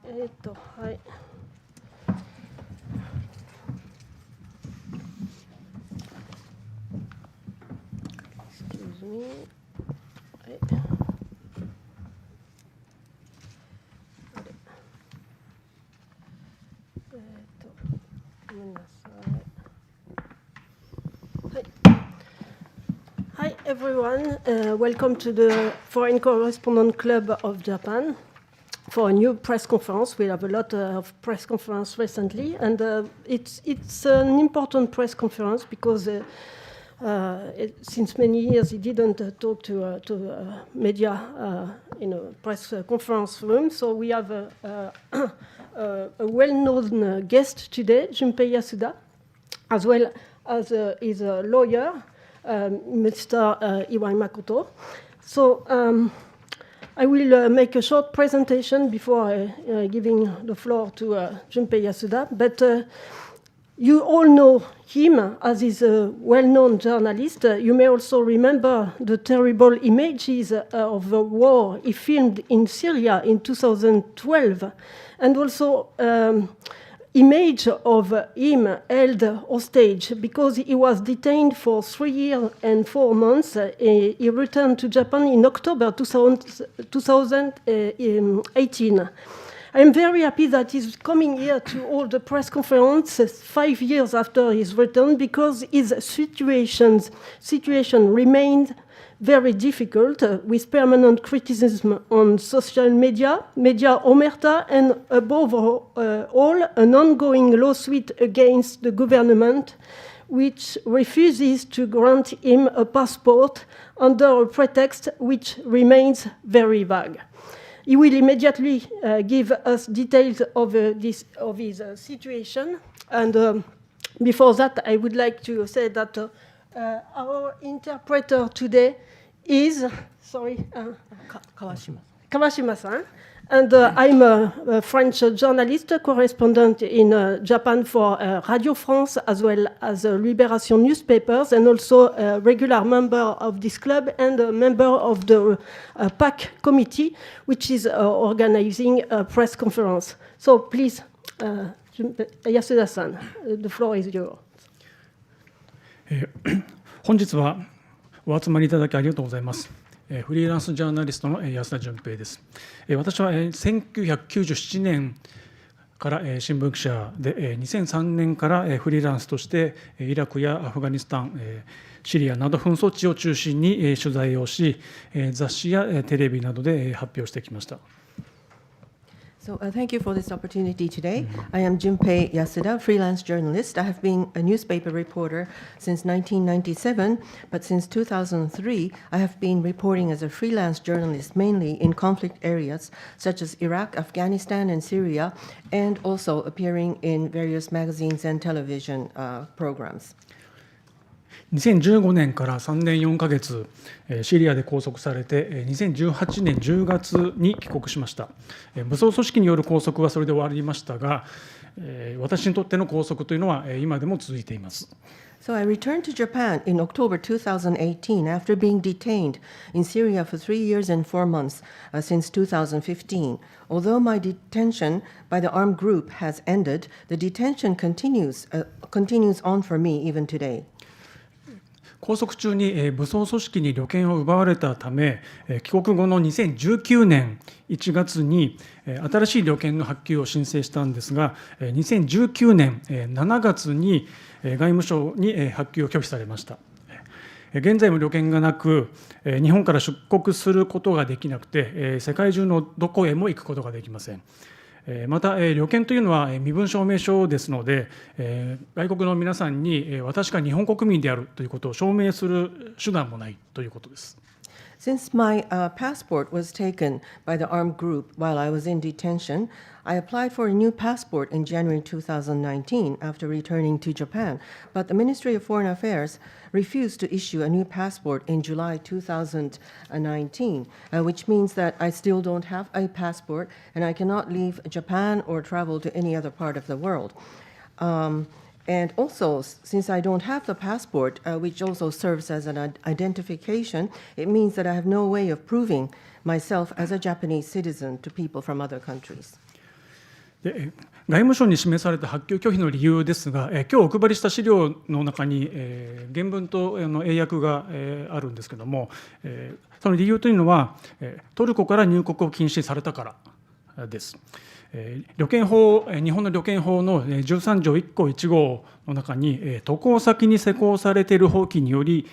はい。Excuse me. はい。ごめんなさい。はい。Hi everyone, welcome to the Foreign Correspondent Club of Japan for a new press conference. We have a lot of press conference recently, and it's an important press conference because since many years he didn't talk to media in a press conference room. So we have a well-known guest today, Jumpei Yasuda, as well as his lawyer, Mr. Iwai Makoto. So I will make a short presentation before giving the floor to Jumpei Yasuda. But you all know him as he's a well-known journalist. You may also remember the terrible images of the war he filmed in Syria in 2012, and also image of him held hostage because he was detained for 3 years and 4 months. He returned to Japan in October 2018. I'm very happy that he's coming here to all the press conferences 5 years after his return, because his situation remained very difficult, with permanent criticism on social media omerta, and above all, an ongoing lawsuit against the government, which refuses to grant him a passport under a pretext which remains very vague. He will immediately give us details of his situation. And before that, I would like to say that our interpreter today is, Kawashima-san. And I'm a French journalist, correspondent in Japan for Radio France, as well as Libération newspapers, and also a regular member of this club and a member of the PAC committee, which is organizing a press conference. So please, Yasuda-san, the floor is yours. 本日はお集まりいただきありがとうございます。フリーランスジャーナリストの安田純平です。私は1997年から新聞記者で、2003年からフリーランスとしてイラクやアフガニスタン、シリアなど紛争地を中心に取材をし、雑誌やテレビなどで発表してきました。So thank you for this opportunity today. I am Jumpei Yasuda, freelance journalist. I have been a newspaper reporter since 1997, but since 2003, I have been reporting as a freelance journalist, mainly in conflict areas such as Iraq, Afghanistan, and Syria, and also appearing in various magazines and television programs. 2015年から3年4ヶ月、シリアで拘束されて、2018年10月に帰国しました。武装組織による拘束はそれで終わりましたが、私にとっての拘束というのは今でも続いています。So I returned to Japan in October 2018 after being detained in Syria for 3 years and 4 months since 2015. Although my detention by the armed group has ended, the detention continues on for me even today. 拘束中に武装組織に旅券を奪われたため、帰国後の2019年1月に新しい旅券の発給を申請したんですが、2019年7月に外務省に発給を拒否されました。現在も旅券がなく、日本から出国することができなくて、世界中のどこへも行くことができません。また、旅券というのは身分証明書ですので、外国の皆さんに私が日本国民であるということを証明する手段もないということです。Since my passport was taken by the armed group while I was in detention, I applied for a new passport in January 2019 after returning to Japan, but the Ministry of Foreign Affairs refused to issue a new passport in July 2019, which means that I still don't have a passport and I cannot leave Japan or travel to any other part of the world. And also, since I don't have the passport, which also serves as an identification, it means that I have no way of proving myself as a Japanese citizen to people from other countries. で外務省に示された発給拒否の理由ですが、今日お配りした資料の中に、原文と英訳があるんですけれども、その理由というのは、トルコから入国を禁止されたからです。旅券法、日本の旅券法の13条1項1号の中に、渡航先に施行されている法規により、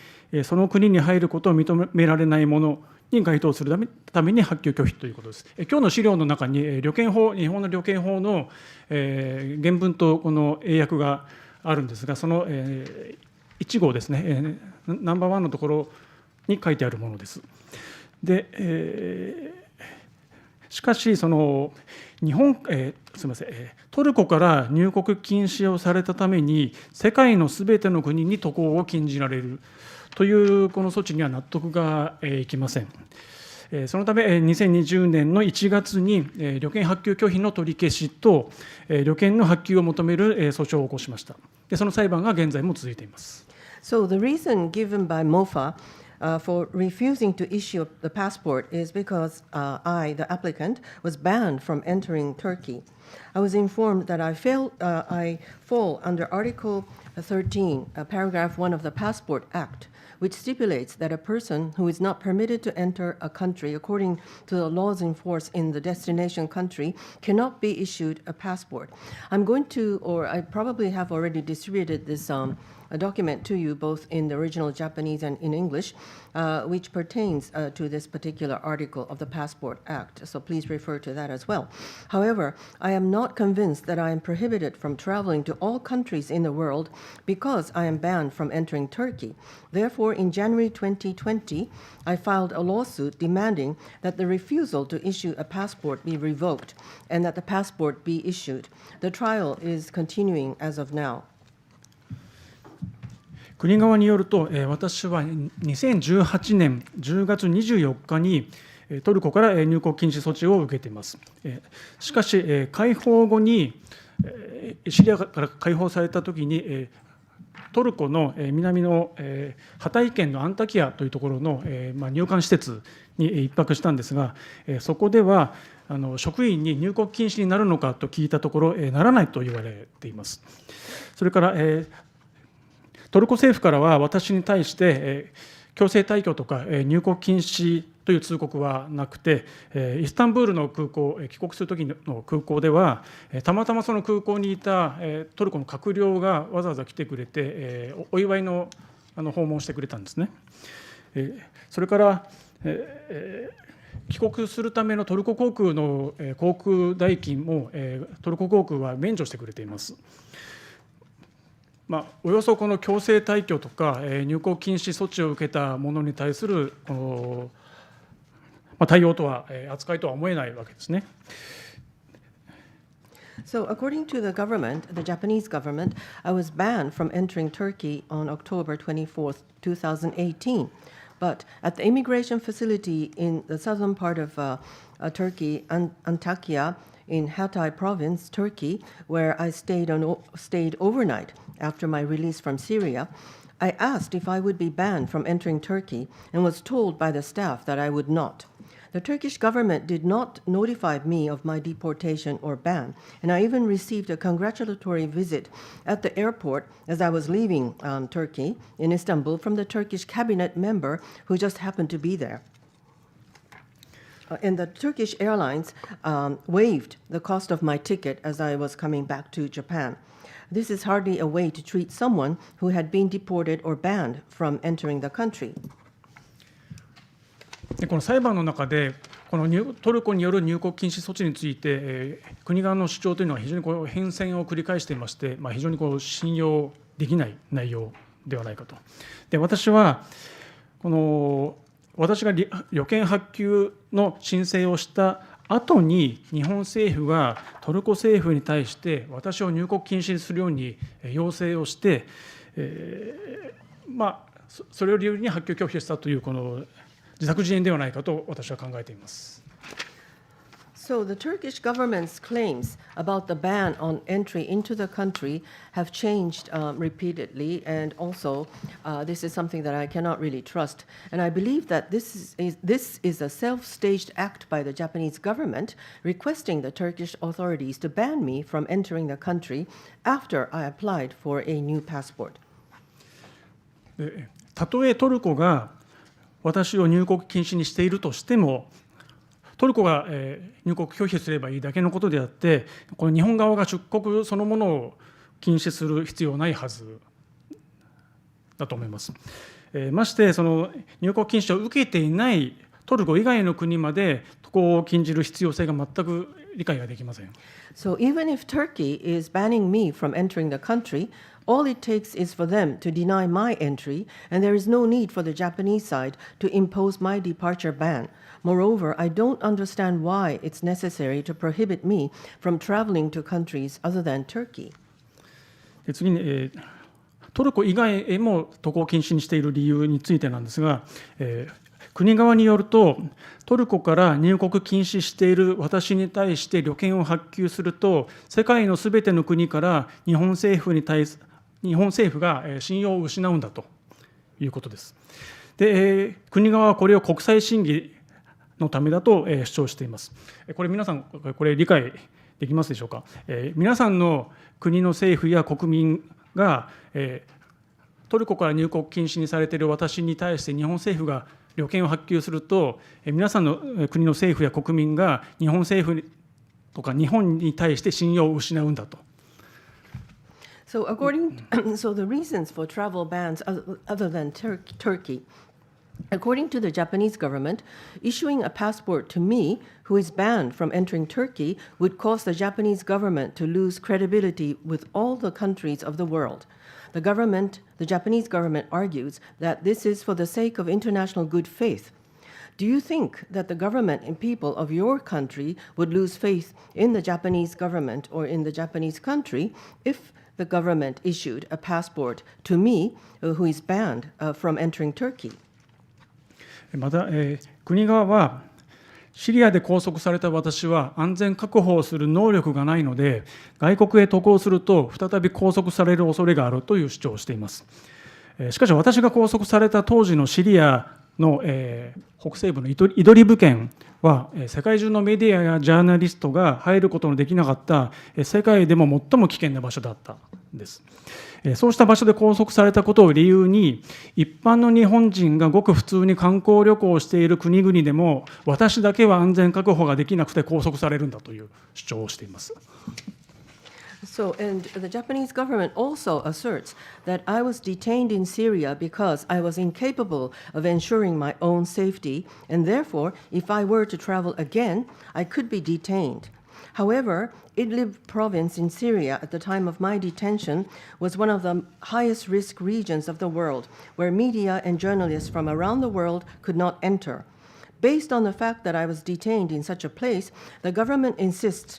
その国に入ることを認められないものに該当するために発給拒否ということです。今日の資料の中に旅券法、日本の旅券法の原文とこの英訳があるんですが、その1号ですね、ナンバー1のところに書いてあるものです。で、しかしそのすみません、トルコから入国禁止をされたために世界のすべての国に渡航を禁じられるというこの措置には納得がいきません。そのため2020年の1月に旅券発給拒否の取り消しと旅券の発給を求める訴訟を起こしました。その裁判が現在も続いています。So the reason given by MOFA for refusing to issue the passport is because I, the applicant, was banned from entering Turkey. I was informed that I fall under Article 13, Paragraph 1 of the Passport Act, which stipulates that a person who is not permitted to enter a country according to the laws in force in the destination country cannot be issued a passport. I'm going to, or I probably have already distributed this a document to you both in the original Japanese and in English, which pertains to this particular article of the Passport Act. So please refer to that as well. However, I am not convinced that I am prohibited from traveling to all countries in the world because I am banned from entering Turkey. Therefore, in January 2020, I filed a lawsuit demanding that the refusal to issue a passport be revoked and that the passport be issued. The trial is continuing as of now. 国側によると、私は2018年10月24日にトルコから入国禁止措置を受けています。しかし、解放後にシリアから解放されたときに、トルコの南のハタイ県のアンタキヤというところの入管施設に1泊したんですが、そこでは職員に入国禁止になるのかと聞いたところ、ならないと言われています。それからトルコ政府からは私に対して強制退去とか入国禁止という通告はなくて、イスタンブールの空港、帰国するときの空港では、たまたまその空港にいたトルコの閣僚がわざわざ来てくれて、お祝いの訪問をしてくれたんですね。それから帰国するためのトルコ航空の航空代金もトルコ航空は免除してくれています。およそこの強制退去とか入国禁止措置を受けた者に対する対応とは扱いとは思えないわけですね。So according to the government, the Japanese government, I was banned from entering Turkey on October 24th, 2018. But at the immigration facility in the southern part of Turkey, Antakya, in Hatay province, Turkey, where I stayed overnight after my release from Syria, I asked if I would be banned from entering Turkey and was told by the staff that I would not. The Turkish government did not notify me of my deportation or ban, and I even received a congratulatory visit at the airport as I was leaving Turkey in Istanbul from the Turkish cabinet member who just happened to be there. And the Turkish Airlines waived the cost of my ticket as I was coming back to Japan. This is hardly a way to treat someone who had been deported or banned from entering the country. この裁判の中でこのトルコによる入国禁止措置について、国側の主張というのは非常に変遷を繰り返していまして、非常に信用できない内容ではないかと。で、私は私が旅券発給の申請をした後に日本政府がトルコ政府に対して私を入国禁止するように要請をして、それを理由に発給拒否したというこの自作自演ではないかと私は考えています。So the Turkish government's claims about the ban on entry into the country have changed repeatedly, and also this is something that I cannot really trust. And I believe that this is a self-staged act by the Japanese government requesting the Turkish authorities to ban me from entering the country after I applied for a new passport. たとえトルコが私を入国禁止にしているとしても、トルコが入国拒否すればいいだけのことであって、この日本側が出国そのものを禁止する必要ないはずだと思います。ましてその入国禁止を受けていないトルコ以外の国まで渡航を禁じる必要性が全く理解ができません。So even if Turkey is banning me from entering the country, all it takes is for them to deny my entry, and there is no need for the Japanese side to impose my departure ban. Moreover, I don't understand why it's necessary to prohibit me from traveling to countries other than Turkey. 次に、トルコ以外へも渡航禁止にしている理由についてなんですが、国側によると、トルコから入国禁止している私に対して旅券を発給すると、世界のすべての国から日本政府が信用を失うんだということです。で、国側はこれを国際審議のためだと主張しています。これ皆さん、これ理解できますでしょうか。皆さんの国の政府や国民がトルコから入国禁止にされている私に対して日本政府が旅券を発給すると、皆さんの国の政府や国民が日本政府とか日本に対して信用を失うんだと。So the reasons for travel bans other than Turkey, according to the Japanese government, issuing a passport to me who is banned from entering Turkey would cause the Japanese government to lose credibility with all the countries of the world. The Japanese government argues that this is for the sake of international good faith. Do you think that the government and people of your country would lose faith in the Japanese government or in the Japanese country if the government issued a passport to me who is banned from entering Turkey? また、国側はシリアで拘束された私は安全確保をする能力がないので、外国へ渡航すると再び拘束される恐れがあるという主張をしています。しかし私が拘束された当時のシリアの北西部のイドリブ県は世界中のメディアやジャーナリストが入ることのできなかった世界でも最も危険な場所だったんです。そうした場所で拘束されたことを理由に、一般の日本人がごく普通に観光旅行をしている国々でも私だけは安全確保ができなくて拘束されるんだという主張をしています。So, and the Japanese government also asserts that I was detained in Syria because I was incapable of ensuring my own safety, and therefore, if I were to travel again, I could be detained. However, Idlib province in Syria at the time of my detention was one of the highest risk regions of the world, where media and journalists from around the world could not enter. Based on the fact that I was detained in such a place, the government insists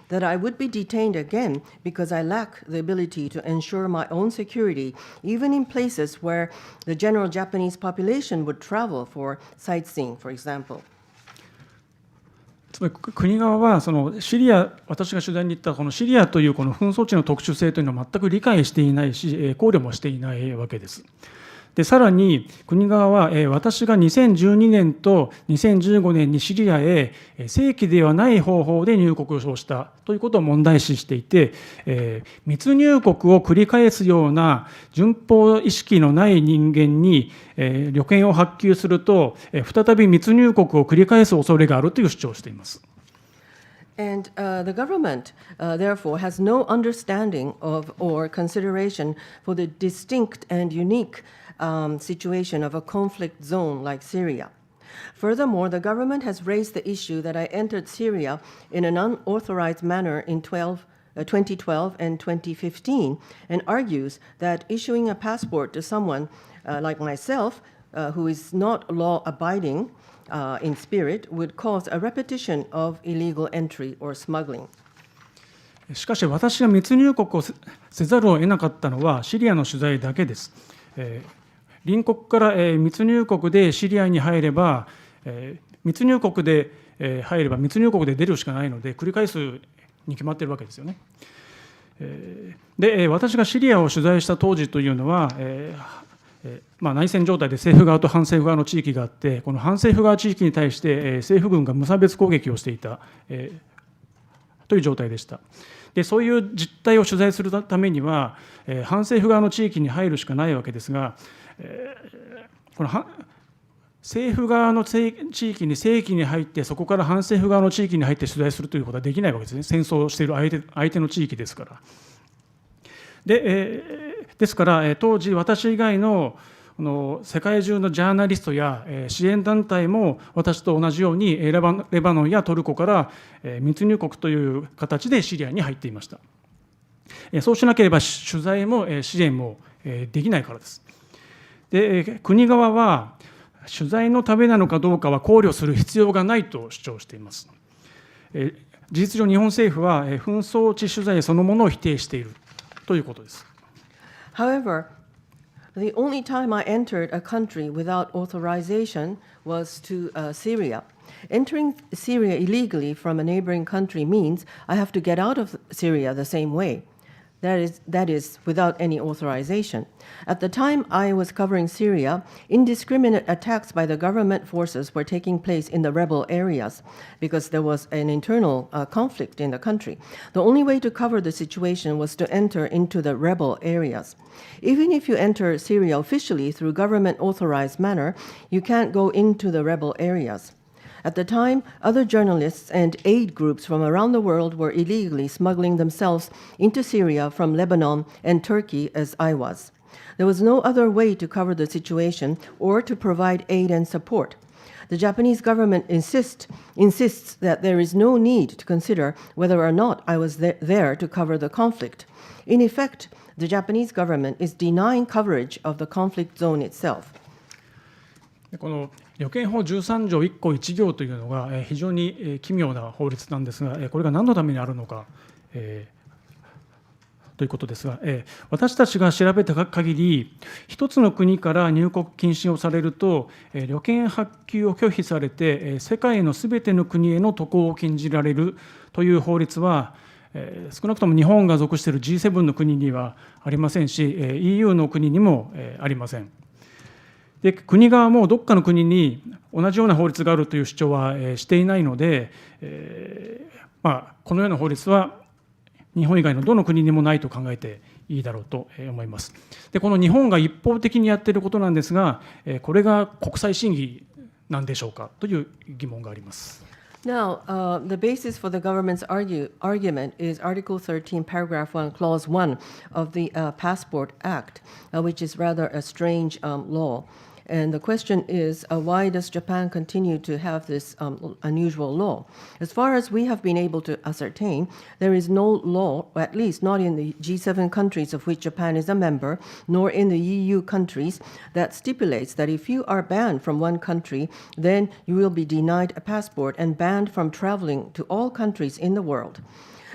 that I would be detained again because I lack the ability to ensure my own security, even in places where the general Japanese population would travel for sightseeing, for example. つまり国側はそのシリア、私が取材に行ったこのシリアというこの紛争地の特殊性というのを全く理解していないし、考慮もしていないわけです。でさらに国側は私が2012年と2015年にシリアへ正規ではない方法で入国をしたということを問題視していて、密入国を繰り返すような順法意識のない人間に旅券を発給すると再び密入国を繰り返す恐れがあるという主張をしています。And the government, therefore, has no understanding of or consideration for the distinct and unique situation of a conflict zone like Syria. Furthermore, the government has raised the issue that I entered Syria in an unauthorized manner in 2012 and 2015, and argues that issuing a passport to someone like myself, who is not law-abiding in spirit, would cause a repetition of illegal entry or smuggling. しかし私が密入国をせざるを得なかったのはシリアの取材だけです。隣国から密入国でシリアに入れば密入国で入れば密入国で出るしかないので繰り返すに決まっているわけですよね。で私がシリアを取材した当時というのは、内戦状態で政府側と反政府側の地域があって、この反政府側地域に対して政府軍が無差別攻撃をしていたという状態でした。でそういう実態を取材するためには反政府側の地域に入るしかないわけですが、この政府側の地域に正規に入ってそこから反政府側の地域に入って取材するということはできないわけですね。戦争をしている相手の地域ですから。ですから当時私以外の世界中のジャーナリストや支援団体も私と同じようにレバノンやトルコから密入国という形でシリアに入っていました。そうしなければ取材も支援もできないからです。で国側は取材のためなのかどうかは考慮する必要がないと主張しています。事実上日本政府は紛争地取材そのものを否定しているということです。However, the only time I entered a country without authorization was to Syria. Entering Syria illegally from a neighboring country means I have to get out of Syria the same way. That is without any authorization. At the time I was covering Syria, indiscriminate attacks by the government forces were taking place in the rebel areas because there was an internal conflict in the country. The only way to cover the situation was to enter into the rebel areas. Even if you enter Syria officially through government-authorized manner, you can't go into the rebel areas. At the time, other journalists and aid groups from around the world were illegally smuggling themselves into Syria from Lebanon and Turkey as I was. There was no other way to cover the situation or to provide aid and support. The Japanese government insists that there is no need to consider whether or not I was there to cover the conflict. In effect, the Japanese government is denying coverage of the conflict zone itself. この旅券法13条1項1行というのが非常に奇妙な法律なんですが、これが何のためにあるのかということですが、私たちが調べた限り、一つの国から入国禁止をされると、旅券発給を拒否されて、世界のすべての国への渡航を禁じられるという法律は、少なくとも日本が属している G7 の国にはありませんし、EU の国にもありません。で国側もどっかの国に同じような法律があるという主張はしていないので、このような法律は日本以外のどの国にもないと考えていいだろうと思います。でこの日本が一方的にやっていることなんですが、これが国際審議なんでしょうかという疑問があります。Now, the basis for the government's argument is Article 13, Paragraph 1, Clause 1 of the Passport Act, which is rather a strange law. And the question is, why does Japan continue to have this unusual law? As far as we have been able to ascertain, there is no law, at least not in the G7 countries of which Japan is a member, nor in the EU countries, that stipulates that if you are banned from one country, then you will be denied a passport and banned from traveling to all countries in the world.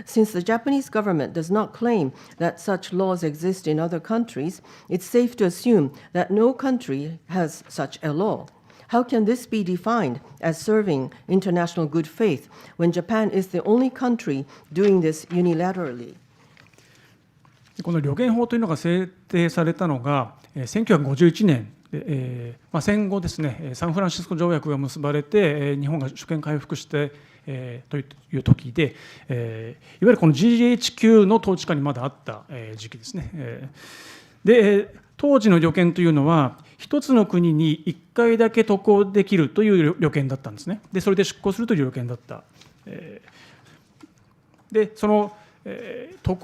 Since the Japanese government does not claim that such laws exist in other countries, it's safe to assume that no country has such a law. How can this be defined as serving international good faith when Japan is the only country doing this unilaterally? この旅券法というのが制定されたのが1951年戦後ですね、サンフランシスコ条約が結ばれて日本が主権回復してという時で、いわゆるこの GHQ の統治下にまだあった時期ですね。で当時の旅券というのは一つの国に1回だけ渡航できるという旅券だったんですね。でそれで出航するという旅券だった。でその渡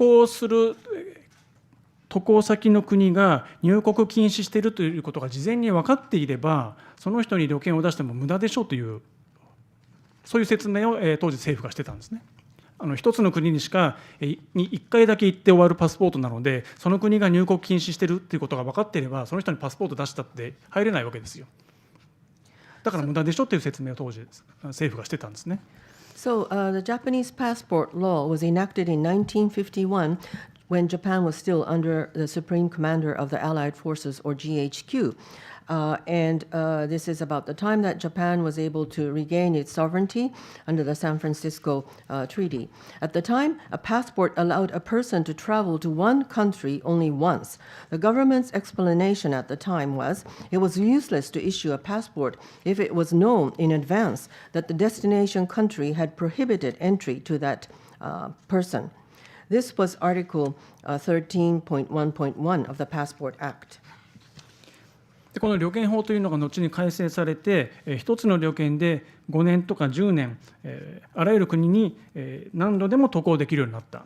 航先の国が入国禁止しているということが事前に分かっていれば、その人に旅券を出しても無駄でしょうという、そういう説明を当時政府がしてたんですね。一つの国にしか1回だけ行って終わるパスポートなので、その国が入国禁止しているということが分かっていれば、その人にパスポート出したって入れないわけですよ。だから無駄でしょという説明を当時政府がしてたんですね。So, the Japanese passport law was enacted in 1951 when Japan was still under the Supreme Commander of the Allied Forces, or GHQ. This is about the time that Japan was able to regain its sovereignty under the San Francisco Treaty. At the time, a passport allowed a person to travel to one country only once. The government's explanation at the time was it was useless to issue a passport if it was known in advance that the destination country had prohibited entry to that person. This was Article 13.1.1 of the Passport Act. でこの旅券法というのが後に改正されて、一つの旅券で5年とか10年、あらゆる国に何度でも渡航できるようになった。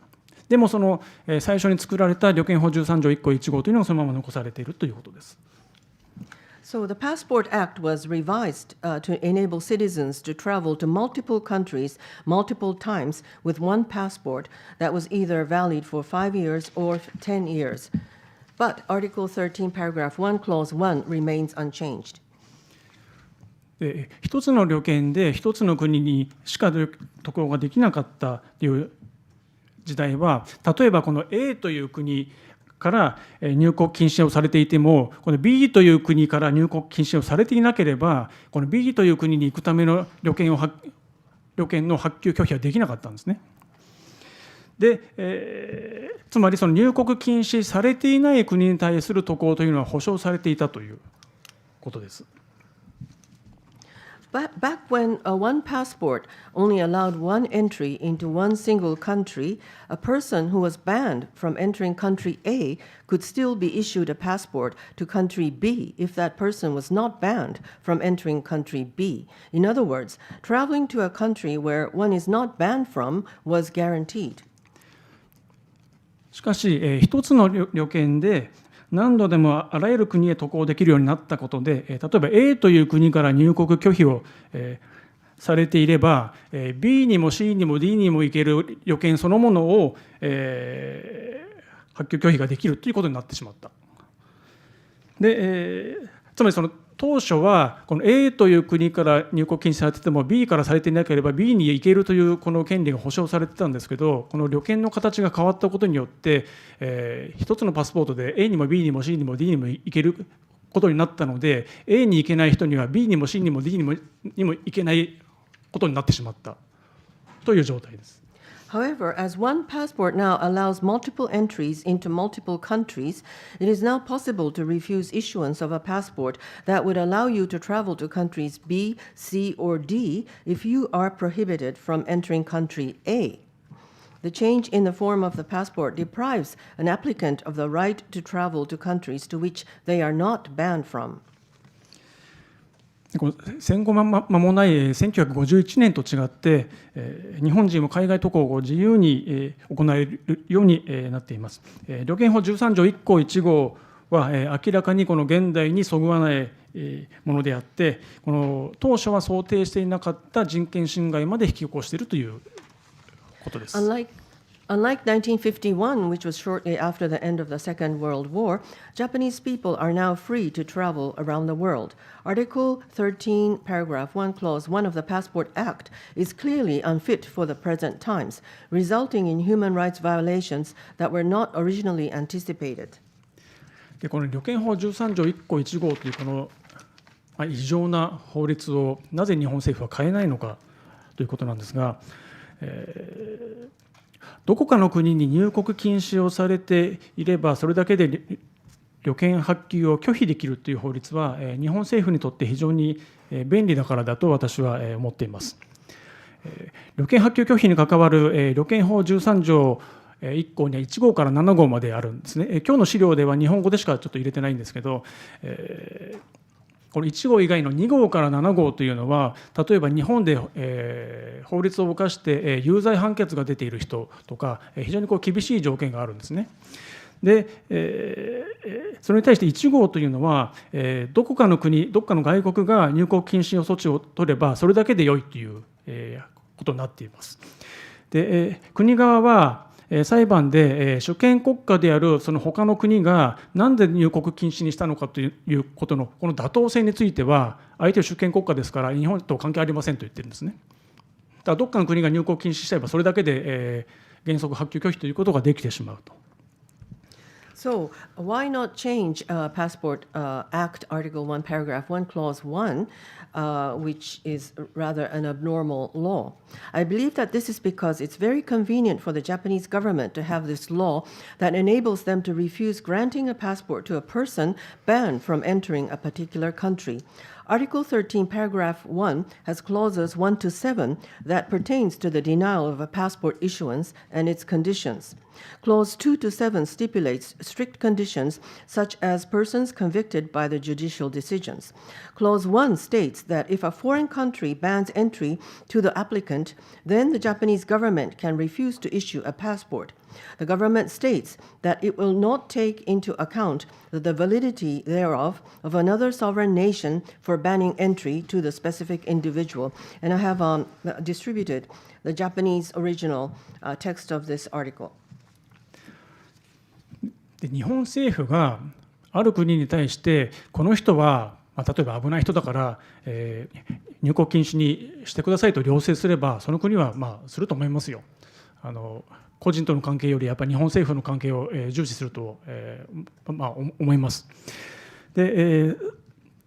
でもその最初に作られた旅券法13条1項1号というのがそのまま残されているということです。So the Passport Act was revised to enable citizens to travel to multiple countries multiple times with one passport that was either valid for 5 years or 10 years. But Article 13, Paragraph 1, Clause 1 remains unchanged. で一つの旅券で一つの国にしか渡航ができなかったという時代は、例えばこの A という国から入国禁止をされていても、この B という国から入国禁止をされていなければ、この B という国に行くための旅券の発給拒否はできなかったんですね。で、つまりその入国禁止されていない国に対する渡航というのは保障されていたということです。Back when one passport only allowed one entry into one single country, a person who was banned from entering country A could still be issued a passport to country B if that person was not banned from entering country B. In other words, traveling to a country where one is not banned from was guaranteed. しかし、一つの旅券で何度でもあらゆる国へ渡航できるようになったことで、例えば A という国から入国拒否をされていれば、B にも C にも D にも行ける旅券そのものを発給拒否ができるということになってしまった。で、つまりその当初はこの A という国から入国禁止されていても B からされていなければ B に行けるというこの権利が保障されてたんですけど、この旅券の形が変わったことによって、一つのパスポートで A にも B にも C にも D にも行けることになったので、 A に行けない人には B にも C にも D にも行けないことになってしまったという状態です。However, as one passport now allows multiple entries into multiple countries, it is now possible to refuse issuance of a passport that would allow you to travel to countries B, C, or D if you are prohibited from entering country A. The change in the form of the passport deprives an applicant of the right to travel to countries to which they are not banned from. 戦後間もない1951年と違って、日本人も海外渡航を自由に行えるようになっています。旅券法13条1項1号は明らかにこの現代にそぐわないものであって、この当初は想定していなかった人権侵害まで引き起こしているということです。Unlike 1951, which was shortly after the end of the Second World War, Japanese people are now free to travel around the world. Article 13, Paragraph 1, Clause 1 of the Passport Act is clearly unfit for the present times, resulting in human rights violations that were not originally anticipated. でこの旅券法13条1項1号というこの異常な法律をなぜ日本政府は変えないのかということなんですが、どこかの国に入国禁止をされていればそれだけで旅券発給を拒否できるという法律は日本政府にとって非常に便利だからだと私は思っています。旅券発給拒否に関わる旅券法13条1項には1号から7号まであるんですね。今日の資料では日本語でしかちょっと入れてないんですけど、この1号以外の2号から7号というのは、例えば日本で法律を犯して有罪判決が出ている人とか非常に厳しい条件があるんですね。で、それに対して1号というのはどこかの国、どこかの外国が入国禁止措置を取ればそれだけで良いということになっています。で、国側は裁判で主権国家であるその他の国が何で入国禁止にしたのかということのこの妥当性については相手は主権国家ですから日本と関係ありませんと言ってるんですね。だからどっかの国が入国禁止しちゃえばそれだけで原則発給拒否ということができてしまうと。So why not change Passport Act Article 1, Paragraph 1, Clause 1, which is rather an abnormal law? I believe that this is because it's very convenient for the Japanese government to have this law that enables them to refuse granting a passport to a person banned from entering a particular country. Article 13, Paragraph 1 has clauses 1 to 7 that pertains to the denial of a passport issuance and its conditions. Clause 2 to 7 stipulates strict conditions such as persons convicted by the judicial decisions. Clause 1 states that if a foreign country bans entry to the applicant, then the Japanese government can refuse to issue a passport. The government states that it will not take into account the validity thereof of another sovereign nation for banning entry to the specific individual. And I have distributed the Japanese original text of this article. で日本政府がある国に対してこの人は、例えば危ない人だから、入国禁止にしてくださいと要請すればその国はすると思いますよ。個人との関係よりやっぱり日本政府の関係を重視すると思います。で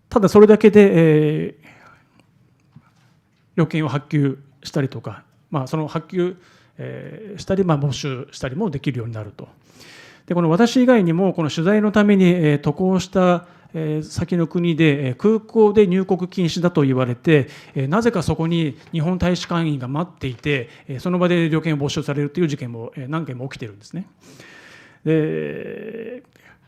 ただそれだけで旅券を発給したりとか、その発給したり没収したりもできるようになると。でこの私以外にもこの取材のために渡航した先の国で空港で入国禁止だと言われてなぜかそこに日本大使館員が待っていてその場で旅券を没収されるという事件も何件も起きているんですね。で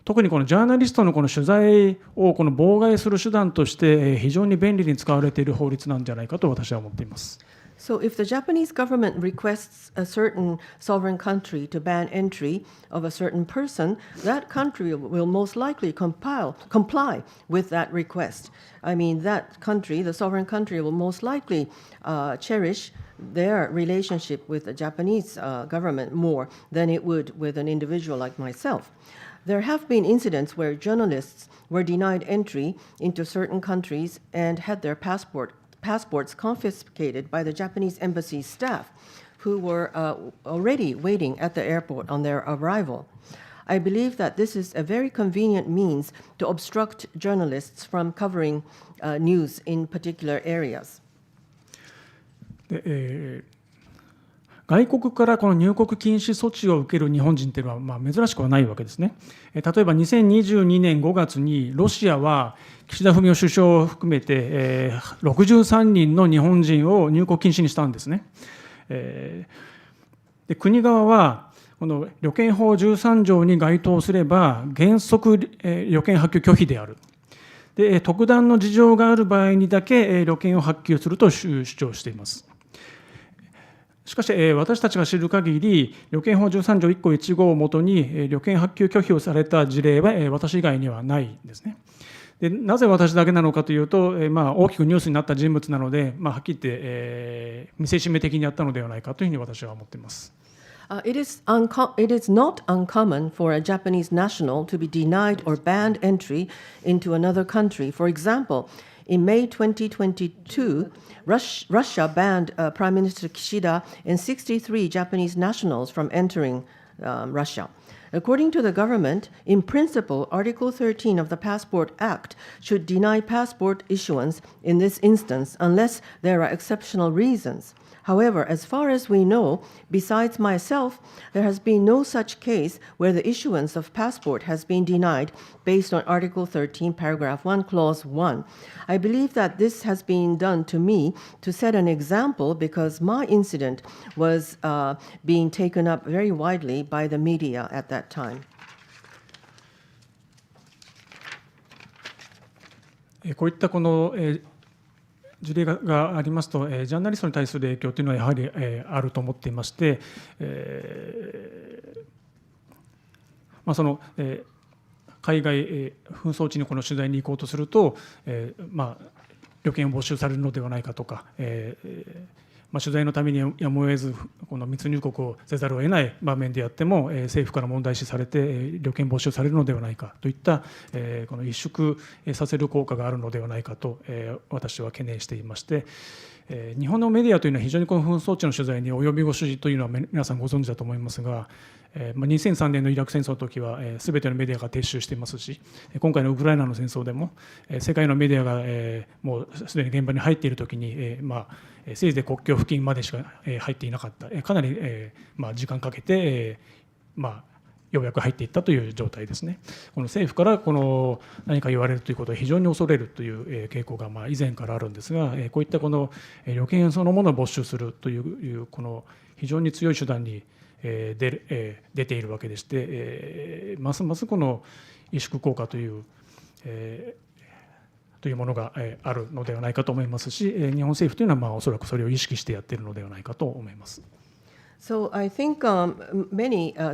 特にこのジャーナリストのこの取材をこの妨害する手段として非常に便利に使われている法律なんじゃないかと私は思っています。So if the Japanese government requests a certain sovereign country to ban entry of a certain person, that country will most likely comply with that request. I mean, that country, the sovereign country, will most likely cherish their relationship with the Japanese government more than it would with an individual like myself. There have been incidents where journalists were denied entry into certain countries and had their passports confiscated by the Japanese embassy staff who were already waiting at the airport on their arrival. I believe that this is a very convenient means to obstruct journalists from covering news in particular areas. 外国からこの入国禁止措置を受ける日本人というのは珍しくはないわけですね。例えば2022年5月にロシアは岸田文雄首相を含めて63人の日本人を入国禁止にしたんですね。で国側はこの旅券法13条に該当すれば原則旅券発給拒否である。で特段の事情がある場合にだけ旅券を発給すると主張しています。しかし私たちが知る限り旅券法13条1項1号をもとに旅券発給拒否をされた事例は私以外にはないんですね。でなぜ私だけなのかというと、大きくニュースになった人物なので、はっきり言って、見せしめ的にやったのではないかというふうに私は思っています。It is not uncommon for a Japanese national to be denied or banned entry into another country. For example, in May 2022, Russia banned Prime Minister Kishida and 63 Japanese nationals from entering Russia. According to the government, in principle, Article 13 of the Passport Act should deny passport issuance in this instance unless there are exceptional reasons. However, as far as we know, besides myself, there has been no such case where the issuance of passport has been denied based on Article 13, Paragraph 1, Clause 1. I believe that this has been done to me to set an example because my incident was being taken up very widely by the media at that time. こういったこの事例がありますと、ジャーナリストに対する影響というのはやはりあると思っていまして、その海外紛争地にこの取材に行こうとすると、旅券を没収されるのではないかとか、取材のためにやむを得ずこの密入国をせざるを得ない場面であっても政府から問題視されて旅券没収されるのではないかといったこの萎縮させる効果があるのではないかと私は懸念していまして、日本のメディアというのは非常にこの紛争地の取材に及び腰というのは皆さんご存知だと思いますが、2003年のイラク戦争の時は全てのメディアが撤収していますし、今回のウクライナの戦争でも世界のメディアがもうすでに現場に入っている時にせいぜい国境付近までしか入っていなかった、かなり時間かけてようやく入っていったという状態ですね。この政府からこの何か言われるということを非常に恐れるという傾向が以前からあるんですが、こういったこの旅券そのものを没収するというこの非常に強い手段に出ているわけでして、ますますこの萎縮効果というものがあるのではないかと思いますし、日本政府というのはおそらくそれを意識してやっているのではないかと思います。So I think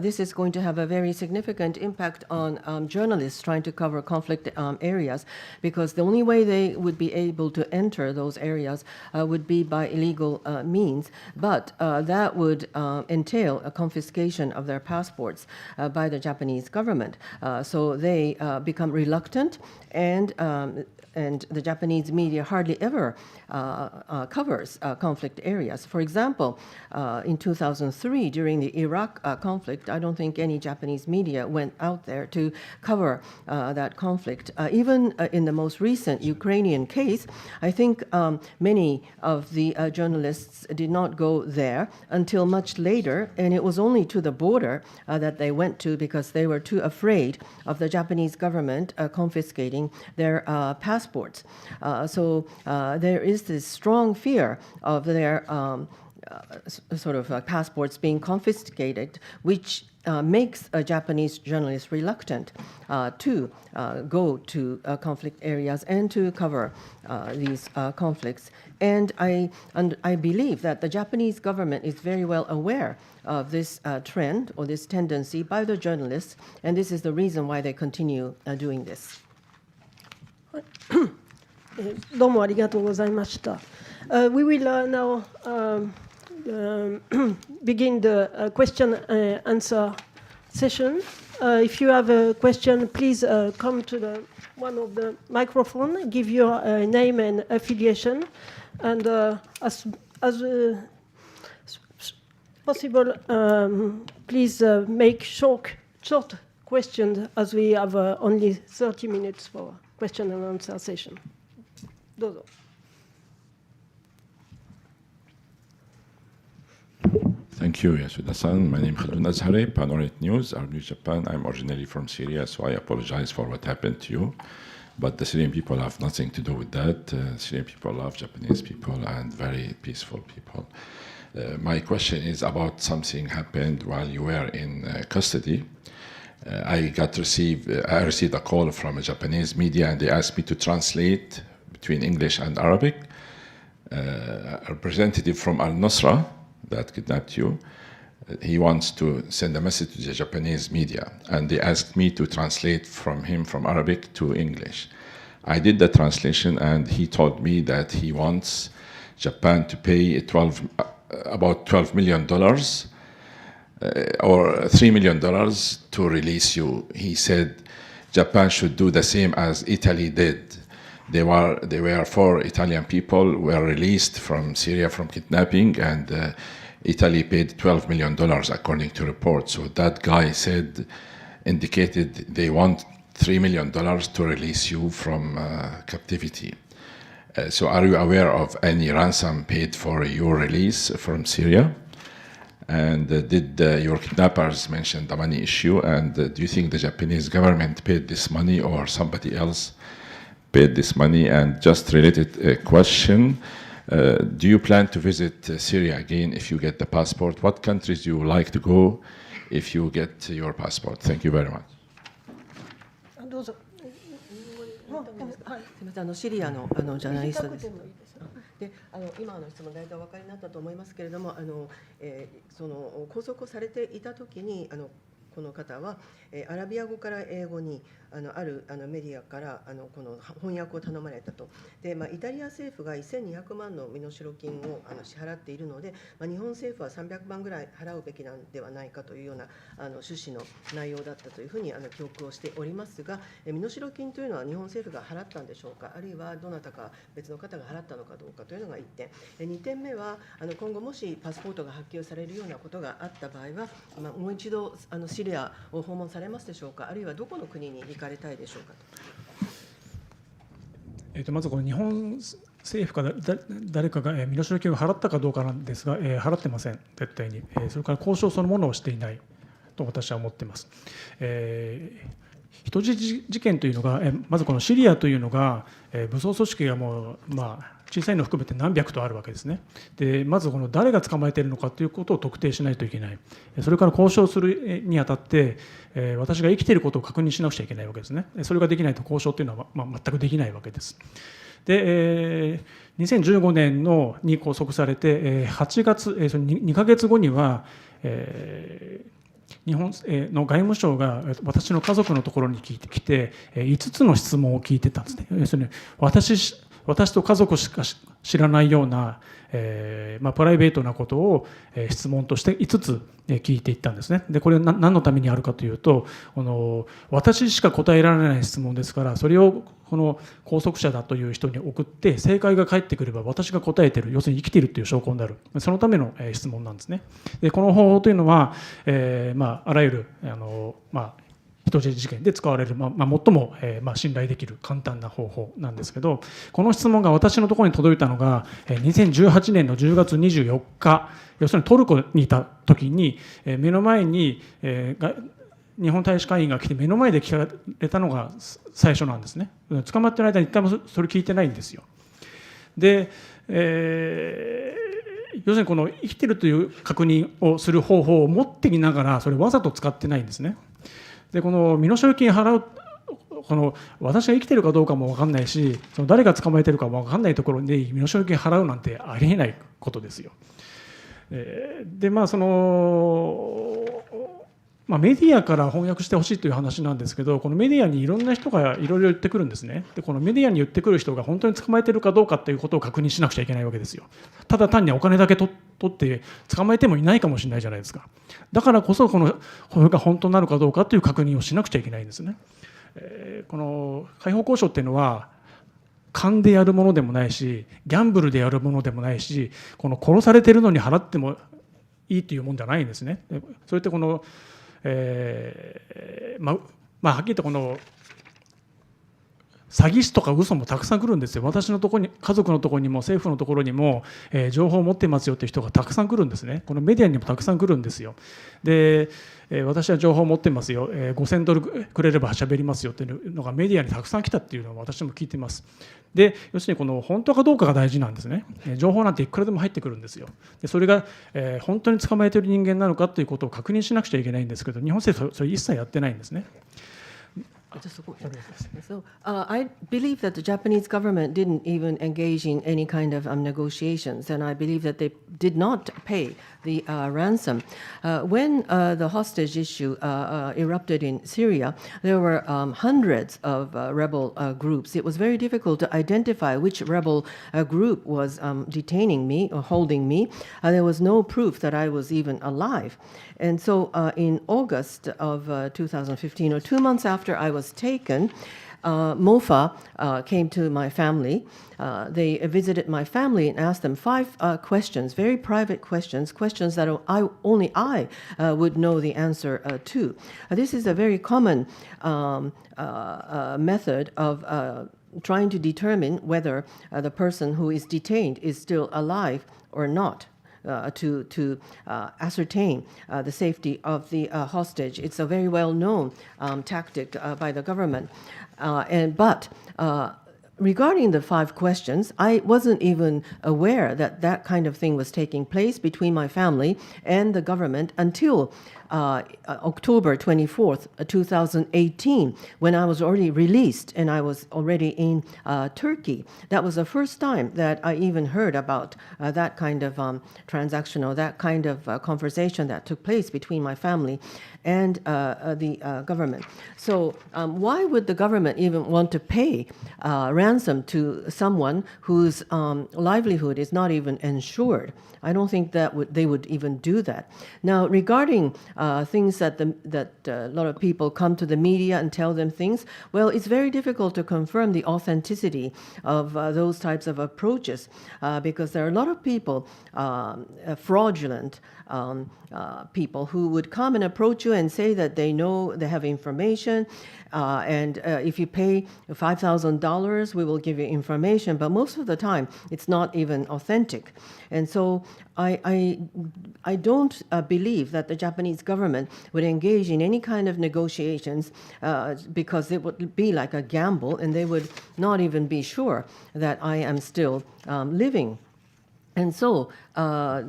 this is going to have a very significant impact on journalists trying to cover conflict areas, because the only way they would be able to enter those areas would be by illegal means, but that would entail a confiscation of their passports by the Japanese government. So they become reluctant, and the Japanese media hardly ever covers conflict areas. For example, in 2003, during the Iraq conflict, I don't think any Japanese media went out there to cover that conflict. Even in the most recent Ukrainian case, I think many of the journalists did not go there until much later, and it was only to the border that they went to because they were too afraid of the Japanese government confiscating their passports. So there is this strong fear of their passports being confiscated, which makes Japanese journalists reluctant to go to conflict areas and to cover these conflicts. And I believe that the Japanese government is very well aware of this trend or this tendency by the journalists, and this is the reason why they continue doing this. どうもありがとうございました。We will now begin the question and answer session. If you have a question, please come to one of the microphone, give your name and affiliation, and as possible, please make short questions, as we have only 30 minutes for question and answer session. どうぞ。Thank you, Yasuda-san. My name is Khaldun Azhari, Panoramic News, Arab News Japan. I'm originally from Syria, so I apologize for what happened to you. But the Syrian people have nothing to do with that. Syrian people love Japanese people and very peaceful people. My question is about something happened while you were in custody. I received a call from a Japanese media, and they asked me to translate between English and Arabic. A representative from Al-Nusra that kidnapped you, he wants to send a message to the Japanese media, and they asked me to translate from Arabic to English. I did the translation, and he told me that he wants Japan to pay about $12 million or $3 million to release you. He said Japan should do the same as Italy did. There were 4 Italian people who were released from Syria from kidnapping, and Italy paid $12 million according to reports. So that guy indicated they want $3 million to release you from captivity. So are you aware of any ransom paid for your release from Syria? And did your kidnappers mention the money issue? And do you think the Japanese government paid this money or somebody else paid this money? And just related question, do you plan to visit Syria again if you get the passport? What countries do you like to go if you get your passport? Thank you very much. どうぞ。すみません、シリアのジャーナリストです。で今の質問大体お分かりになったと思いますけれども、その拘束をされていたときにこの方は、アラビア語から英語にあるメディアからこの翻訳を頼まれたと。で、イタリア政府が1200万の身代金を支払っているので、日本政府は300万ぐらい払うべきなんではないかというような趣旨の内容だったというふうに記憶をしておりますが、身代金というのは日本政府が払ったんでしょうか、あるいはどなたか別の方が払ったのかどうかというのが1点。2点目は、今後もしパスポートが発給されるようなことがあった場合は、もう一度シリアを訪問されますでしょうか、あるいはどこの国に行かれたいでしょうかと。まずこの日本政府か誰かが身代金を払ったかどうかなんですが、払ってません、絶対に。それから交渉そのものをしていないと私は思っています。人質事件というのが、まずこのシリアというのが、武装組織がもう、小さいのを含めて何百とあるわけですね。で、まずこの誰が捕まえているのかということを特定しないといけない。それから交渉するにあたって、私が生きていることを確認しなくちゃいけないわけですね。それができないと交渉というのは、全くできないわけです。で、2015年に拘束されて、8月、2ヶ月後には、日本の外務省が私の家族のところに聞いてきて、5つの質問を聞いてたんですね。要するに私と家族しか知らないような、プライベートなことを質問として5つ聞いていったんですね。で、これは何のためにあるかというと、私しか答えられない質問ですから、それをこの拘束者だという人に送って正解が返ってくれば私が答えている、要するに生きているという証拠になる、そのための質問なんですね。で、この方法というのは、あらゆる人質事件で使われる、最も信頼できる簡単な方法なんですけど、この質問が私のところに届いたのが2018年の10月24日、要するにトルコにいた時に、目の前に日本大使館員が来て目の前で聞かれたのが最初なんですね。捕まってる間に一回もそれ聞いてないんですよ。で、要するにこの生きてるという確認をする方法を持っていながら、それわざと使ってないんですね。で、この身代金払う、私が生きてるかどうかも分かんないし、誰が捕まえてるかも分かんないところに身代金払うなんてありえないことですよ。で、メディアから翻訳してほしいという話なんですけど、このメディアにいろんな人がいろいろ言ってくるんですね。で、このメディアに言ってくる人が本当に捕まえてるかどうかということを確認しなくちゃいけないわけですよ。ただ単にお金だけ取って捕まえてもいないかもしれないじゃないですか。だからこそこれが本当になるかどうかという確認をしなくちゃいけないんですね。この解放交渉っていうのは勘でやるものでもないし、ギャンブルでやるものでもないし、この殺されてるのに払ってもいいというもんじゃないんですね。それってこのはっきり言ってこの詐欺師とか嘘もたくさん来るんですよ。私のところに、家族のところにも政府のところにも、情報を持ってますよという人がたくさん来るんですね。このメディアにもたくさん来るんですよ。で、私は情報を持ってますよ、5000ドルくれれば喋りますよというのがメディアにたくさん来たっていうのは私も聞いています。で、要するにこの本当かどうかが大事なんですね。情報なんていくらでも入ってくるんですよ。で、それが、本当に捕まえている人間なのかということを確認しなくちゃいけないんですけど、日本政府はそれ一切やってないんですね。So I believe that the Japanese government didn't even engage in any kind of negotiations, and I believe that they did not pay the ransom. When the hostage issue erupted in Syria, there were hundreds of rebel groups. It was very difficult to identify which rebel group was detaining me or holding me. There was no proof that I was even alive. And so in August of 2015, or 2 months after I was taken, MOFA came to my family. They visited my family and asked them 5 questions, very private questions that only I would know the answer to. This is a very common method of trying to determine whether the person who is detained is still alive or not. To ascertain the safety of the hostage. It's a very well-known tactic by the government. But regarding the 5 questions, I wasn't even aware that that kind of thing was taking place between my family and the government until October 24th, 2018, when I was already released and I was already in Turkey. That was the first time that I even heard about that kind of transaction or that kind of conversation that took place between my family and the government. So why would the government even want to pay ransom to someone whose livelihood is not even insured? I don't think that they would even do that. Now, regarding things that a lot of people come to the media and tell them things, well, it's very difficult to confirm the authenticity of those types of approaches because there are a lot of people, fraudulent people, who would come and approach you and say that they know they have information, and if you pay $5,000, we will give you information. But most of the time, it's not even authentic. And so I don't believe that the Japanese government would engage in any kind of negotiations because it would be like a gamble, and they would not even be sure that I am still living. And so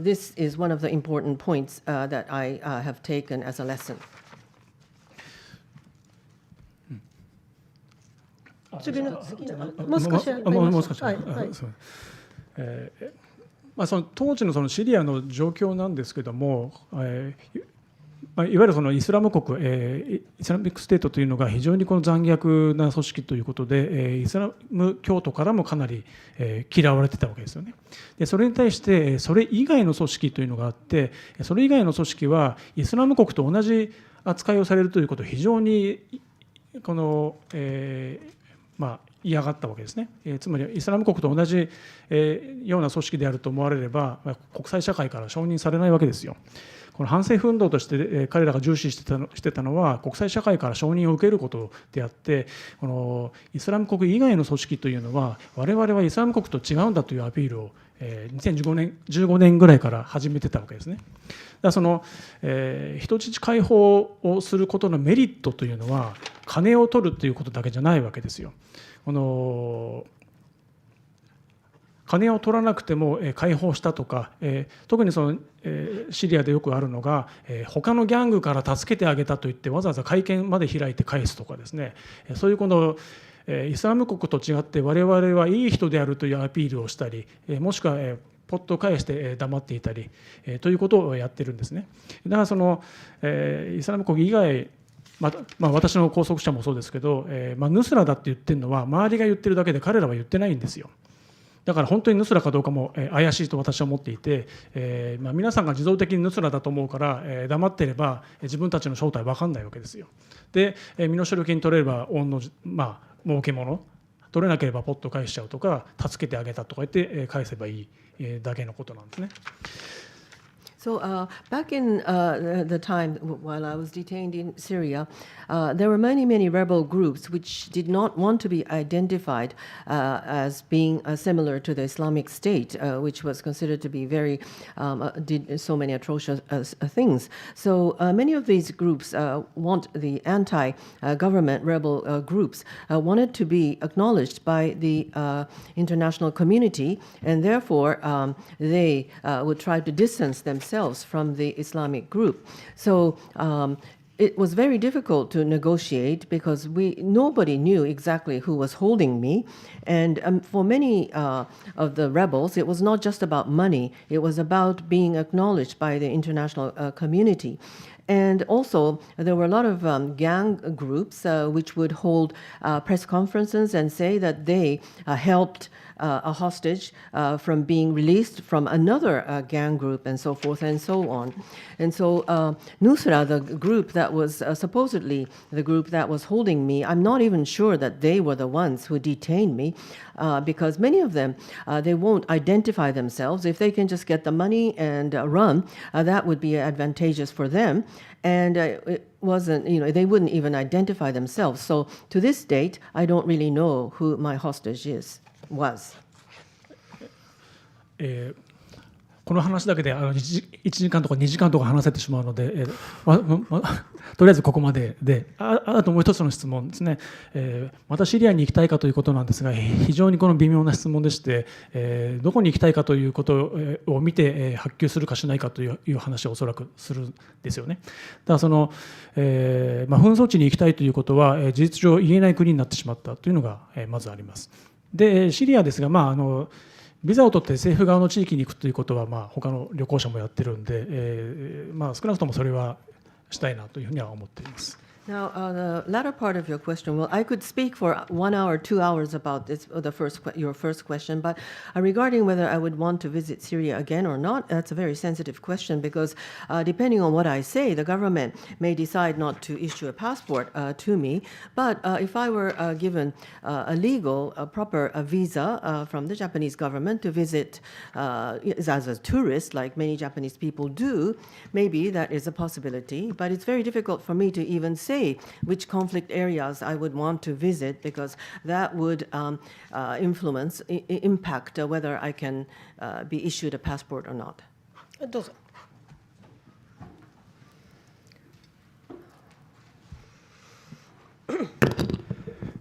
this is one of the important points that I have taken as a lesson. 次のもう少しもう少し、はいはい。その当時のそのシリアの状況なんですけども、いわゆるそのイスラム国、イスラミックステートというのが非常にこの残虐な組織ということで、イスラム教徒からもかなり嫌われてたわけですよね。でそれに対してそれ以外の組織というのがあって、それ以外の組織はイスラム国と同じ扱いをされるということを非常にこの、嫌がったわけですね。つまりイスラム国と同じ、ような組織であると思われれば国際社会から承認されないわけですよ。この反政府運動として、彼らが重視してたのは国際社会から承認を受けることであって、このイスラム国以外の組織というのは我々はイスラム国と違うんだというアピールを、2015年ぐらいから始めてたわけですね。だからその、人質解放をすることのメリットというのは金を取るということだけじゃないわけですよ。この金を取らなくても解放したとか、特にそのシリアでよくあるのが、他のギャングから助けてあげたといってわざわざ会見まで開いて返すとかですね、そういうこのイスラム国と違って我々はいい人であるというアピールをしたり、もしくはポッと返して黙っていたりということをやってるんですね。だからそのイスラム国以外、私の拘束者もそうですけど、ヌスラだって言ってるのは周りが言ってるだけで彼らは言ってないんですよ。だから本当にヌスラかどうかも怪しいと私は思っていて、皆さんが自動的にヌスラだと思うから、黙っていれば自分たちの正体分かんないわけですよ。で身代金取れれば恩の儲け物、取れなければポッと返しちゃうとか助けてあげたとか言って返せばいいだけのことなんですね。So back in the time while I was detained in Syria, there were many rebel groups which did not want to be identified as being similar to the Islamic State, which was considered to be did so many atrocious things. So many of these groups the anti-government rebel groups wanted to be acknowledged by the international community, and therefore they would try to distance themselves from the Islamic group. So it was very difficult to negotiate because nobody knew exactly who was holding me. And for many of the rebels, it was not just about money. It was about being acknowledged by the international community. And also, there were a lot of gang groups which would hold press conferences and say that they helped a hostage from being released from another gang group and so forth and so on. And so Nusra, the group that was supposedly the group that was holding me, I'm not even sure that they were the ones who detained me because many of them, they won't identify themselves. If they can just get the money and run, that would be advantageous for them. And it wasn't, they wouldn't even identify themselves. So to this date, I don't really know who my hostage was. この話だけで1時間とか2時間とか話せてしまうので、とりあえずここまでで、あともう一つの質問ですね、またシリアに行きたいかということなんですが、非常にこの微妙な質問でして、どこに行きたいかということを見て発給するかしないかという話をおそらくするんですよね。だから紛争地に行きたいということは事実上言えない国になってしまったというのがまずあります。でシリアですが、ビザを取って政府側の地域に行くということは、他の旅行者もやってるんで、少なくともそれはしたいなというふうには思っています。Now, the latter part of your question, well, I could speak for 1 hour, 2 hours about this, your first question, but regarding whether I would want to visit Syria again or not, that's a very sensitive question because depending on what I say, the government may decide not to issue a passport to me. But if I were given a legal, proper visa from the Japanese government to visit as a tourist, like many Japanese people do, maybe that is a possibility. But it's very difficult for me to even say which conflict areas I would want to visit because that would impact whether I can be issued a passport or not. どうぞ。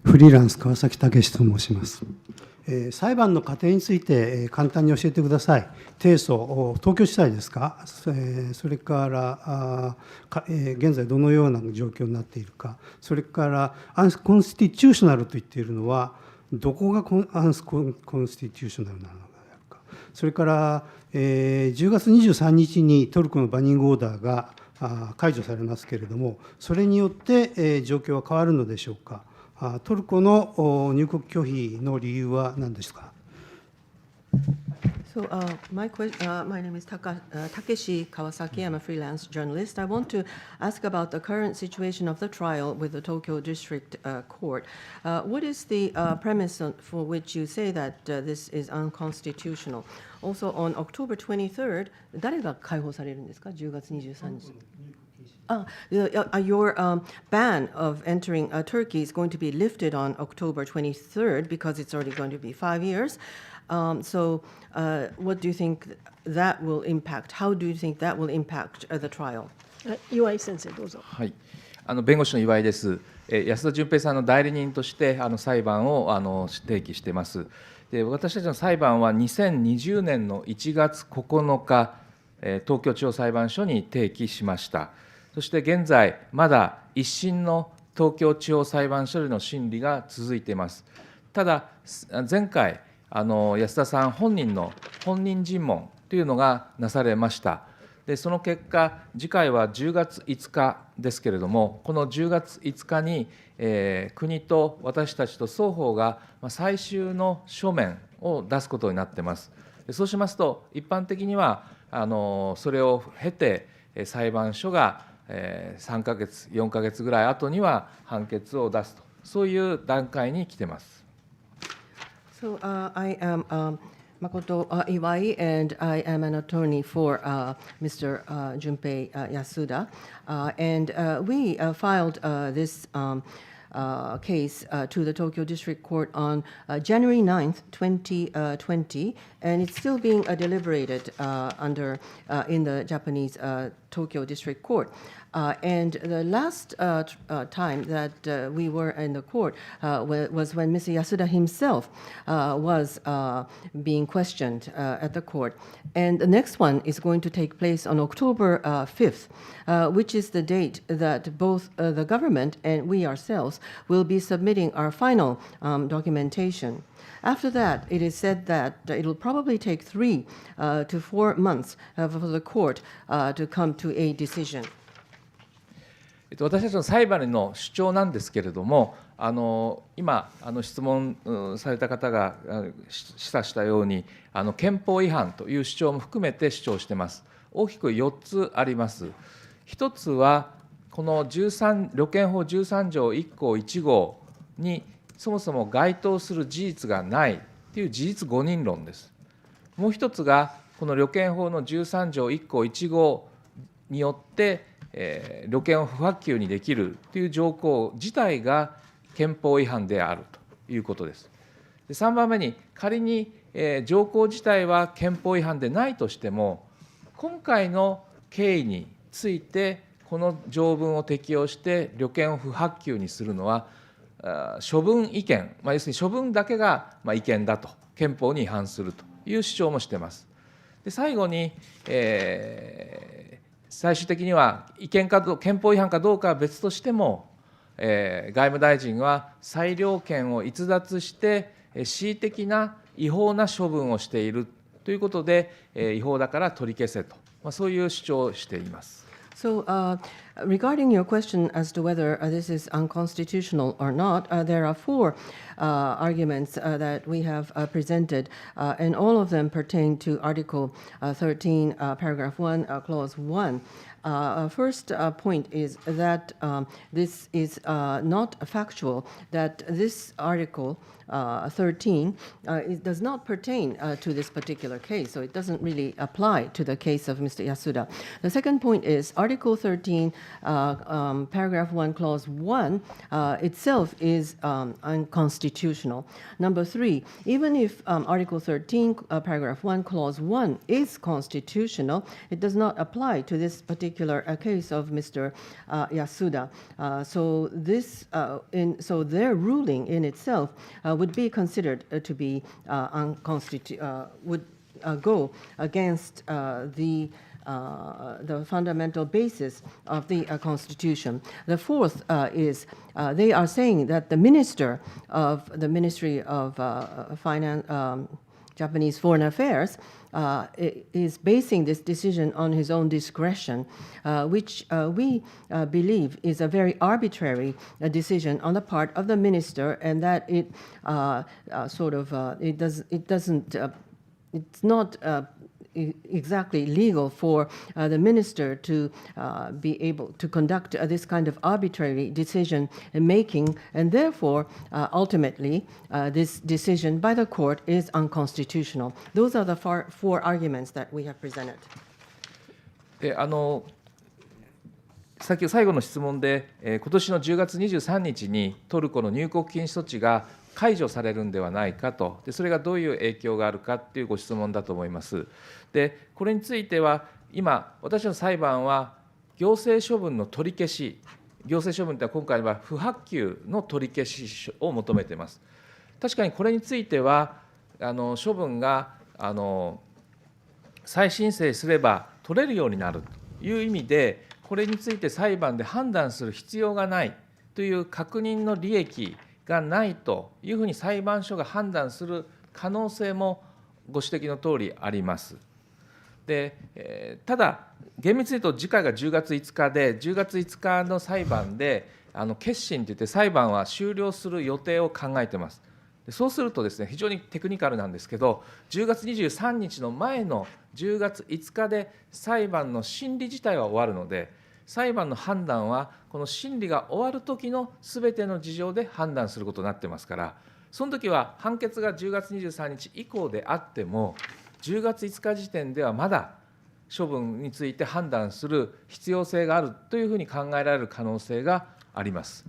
フリーランス川崎武と申します。裁判の過程について簡単に教えてください。提訴、東京地裁ですか、それから現在どのような状況になっているか、それからアンコンスティチューショナルと言っているのは、どこがアンコンスティチューショナルなのか、それから10月23日にトルコのバニングオーダーが解除されますけれども、それによって状況は変わるのでしょうか。トルコの入国拒否の理由は何ですか。So my name is Takeshi Kawasaki. I'm a freelance journalist. I want to ask about the current situation of the trial with the Tokyo District Court. What is the premise for which you say that this is unconstitutional? Also, on October 23rd, 誰が解放されるんですか？ 10月23日。Your ban of entering Turkey is going to be lifted on October 23rd because it's already going to be 5 years. So what do you think that will impact? How do you think that will impact the trial? Iwai 先生どうぞ。はい、弁護士の岩井です。安田純平さんの代理人として裁判を提起しています。で、私たちの裁判は2020年の1月9日、東京地方裁判所に提起しました。そして現在、まだ一審の東京地方裁判所での審理が続いています。ただ、前回、安田さん本人の本人尋問というのがなされました。で、その結果、次回は10月5日ですけれども、この10月5日に、国と私たちと双方が最終の書面を出すことになっています。そうしますと、一般的にはそれを経て、裁判所が3ヶ月、4ヶ月ぐらい後には判決を出すと、そういう段階に来ています。So I am Makoto Iwai, and I am an attorney for Mr. Jumpei Yasuda. And we filed this case to the Tokyo District Court on January 9th, 2020, and it's still being deliberated in the Japanese Tokyo District Court. And the last time that we were in the court was when Mr. Yasuda himself was being questioned at the court. And the next one is going to take place on October 5th, which is the date that both the government and we ourselves will be submitting our final documentation. After that, it is said that it will probably take 3 to 4 months for the court to come to a decision. 私たちの裁判の主張なんですけれども、今質問された方が示唆したように憲法違反という主張も含めて主張しています。大きく4つあります。一つはこの旅券法13条1項1号にそもそも該当する事実がないという事実誤認論です。もう一つがこの旅券法の13条1項1号によって旅券を不発給にできるという条項自体が憲法違反であるということです。3番目に、仮に条項自体は憲法違反でないとしても、今回の経緯について、この条文を適用して旅券を不発給にするのは、処分違憲、要するに処分だけが違憲だと、憲法に違反するという主張もしています。で最後に、最終的には憲法違反かどうかは別としても、外務大臣は裁量権を逸脱して恣意的な違法な処分をしているということで、違法だから取り消せと、そういう主張をしています。So, regarding your question as to whether this is unconstitutional or not, there are four arguments that we have presented, and all of them pertain to Article 13, Paragraph 1, Clause 1. First point is that this is not factual, that this Article 13 it does not pertain to this particular case, so it doesn't really apply to the case of Mr. Yasuda. The second point is Article 13, Paragraph 1, Clause 1 itself is unconstitutional. Number three, even if Article 13, Paragraph 1, Clause 1 is constitutional, it does not apply to this particular case of Mr. Yasuda. So their ruling in itself would be considered to be would go against the fundamental basis of the Constitution. The fourth is they are saying that the minister of the Ministry of Finance, Japanese Foreign Affairs, is basing this decision on his own discretion, which we believe is a very arbitrary decision on the part of the minister, and that it it's not exactly legal for the minister to be able to conduct this kind of arbitrary decision making, and therefore ultimately this decision by the court is unconstitutional. Those are the four arguments that we have presented. 最後の質問で、今年の10月23日にトルコの入国禁止措置が解除されるんではないかと、それがどういう影響があるかというご質問だと思います。で、これについては、今、私の裁判は、行政処分の取り消し、行政処分というのは今回は不発給の取り消しを求めています。確かにこれについては、処分が再申請すれば取れるようになるという意味で、これについて裁判で判断する必要がないという確認の利益がないというふうに裁判所が判断する可能性もご指摘のとおりあります。で、ただ、厳密に言うと次回が10月5日で、10月5日の裁判で結審といって裁判は終了する予定を考えています。そうするとですね、非常にテクニカルなんですけど、10月23日の前の10月5日で裁判の審理自体は終わるので、裁判の判断はこの審理が終わる時のすべての事情で判断することになってますから、その時は判決が10月23日以降であっても、10月5日時点ではまだ処分について判断する必要性があるというふうに考えられる可能性があります。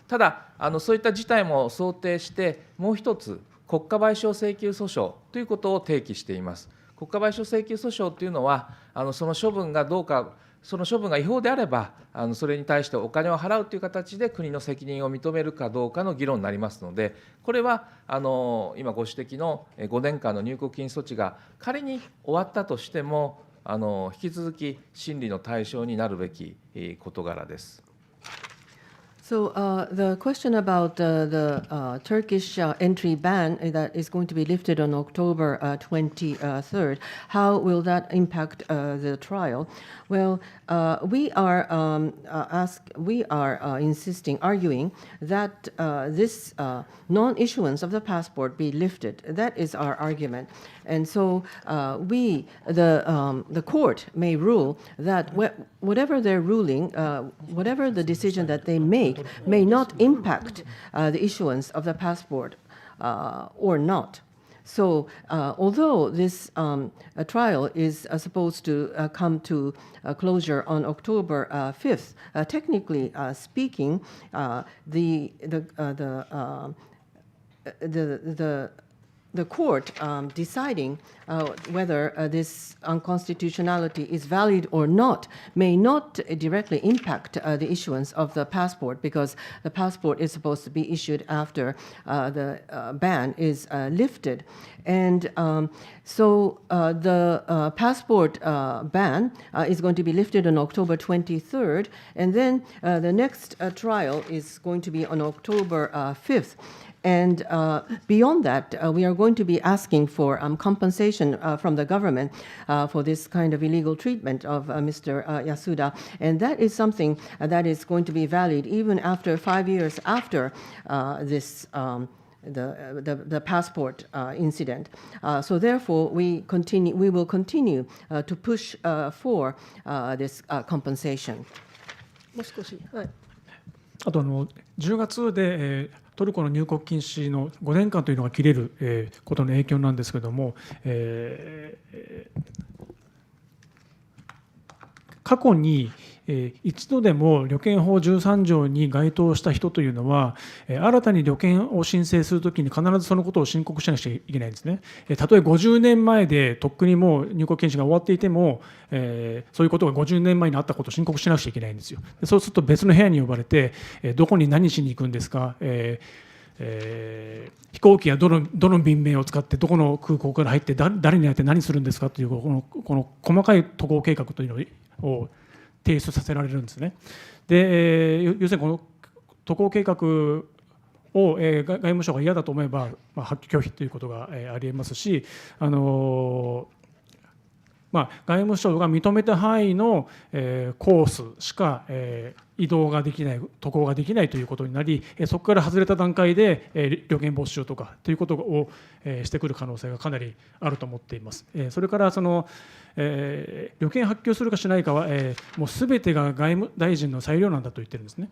ただ、そういった事態も想定して、もう一つ、国家賠償請求訴訟ということを提起しています。国家賠償請求訴訟というのは、その処分がどうか、その処分が違法であれば、それに対してお金を払うという形で国の責任を認めるかどうかの議論になりますので、これは今ご指摘の5年間の入国禁止措置が仮に終わったとしても、引き続き審理の対象になるべき事柄です。So the question about the Turkish entry ban that is going to be lifted on October 23rd, how will that impact the trial? Well, we are arguing that this non-issuance of the passport be lifted. That is our argument, and so the court may rule that whatever their ruling, whatever the decision that they make, may not impact the issuance of the passport or not. So, although this trial is supposed to come to closure on October 5th, technically speaking, the the court deciding whether this unconstitutionality is valid or not may not directly impact the issuance of the passport, because the passport is supposed to be issued after the ban is lifted. And so the passport ban is going to be lifted on October 23rd, and then the next trial is going to be on October 5th. And beyond that, we are going to be asking for compensation from the government for this kind of illegal treatment of Mr. Yasuda. And that is something that is going to be valid even after 5 years after this the passport incident. So therefore, we will continue to push for this compensation. もう少し、はい。あと10月で、トルコの入国禁止の5年間というのが切れる、ことの影響なんですけれども、過去に、一度でも旅券法13条に該当した人というのは、新たに旅券を申請するときに必ずそのことを申告しなくちゃいけないんですね。たとえ50年前でとっくにもう入国禁止が終わっていても、そういうことが50年前にあったことを申告しなくちゃいけないんですよ。そうすると別の部屋に呼ばれて、どこに何しに行くんですか、飛行機やどの便名を使ってどこの空港から入って誰に会って何するんですかというこの細かい渡航計画というのを提出させられるんですね。で、要するにこの渡航計画を、外務省が嫌だと思えば、発拒否ということが、ありえますし、外務省が認めた範囲の、コースしか、移動ができない、渡航ができないということになり、そこから外れた段階で、旅券没収とかということを、してくる可能性がかなりあると思っています。それから旅券発給するかしないかは、もうすべてが外務大臣の裁量なんだと言ってるんですね。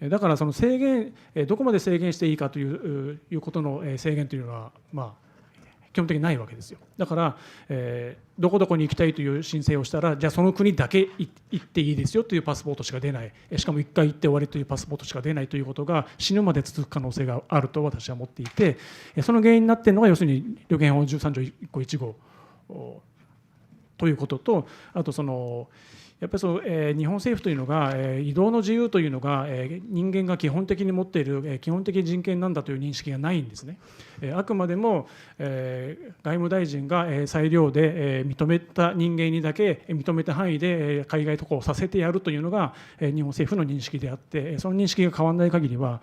だからその制限、どこまで制限していいかということの制限というのは、基本的にないわけですよ。だから、どこどこに行きたいという申請をしたら、じゃあその国だけ行っていいですよというパスポートしか出ない、しかも1回行って終わりというパスポートしか出ないということが死ぬまで続く可能性があると私は思っていて、その原因になっているのが要するに旅券法13条1項1号ということと、あとやっぱり日本政府というのが、移動の自由というのが、人間が基本的に持っている、基本的人権なんだという認識がないんですね。あくまでも、外務大臣が、裁量で、認めた人間にだけ認めた範囲で、海外渡航させてやるというのが、日本政府の認識であって、その認識が変わらない限りは、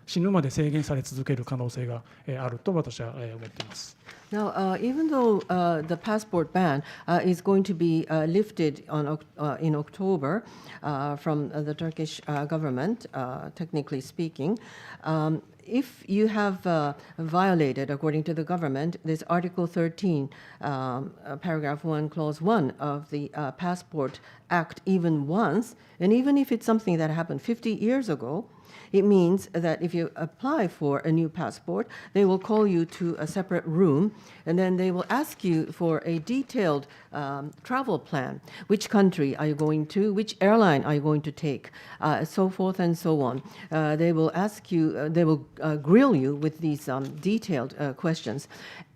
死ぬまで制限され続ける可能性があると私は思っています。Now, even though the passport ban is going to be lifted in October from the Turkish government, technically speaking, if you have violated, according to the government, this Article 13, Paragraph 1, Clause 1 of the Passport Act even once, and even if it's something that happened 50 years ago, it means that if you apply for a new passport, they will call you to a separate room, and then they will ask you for a detailed travel plan. Which country are you going to? Which airline are you going to take? So forth and so on. They will ask you, they will grill you with these detailed questions.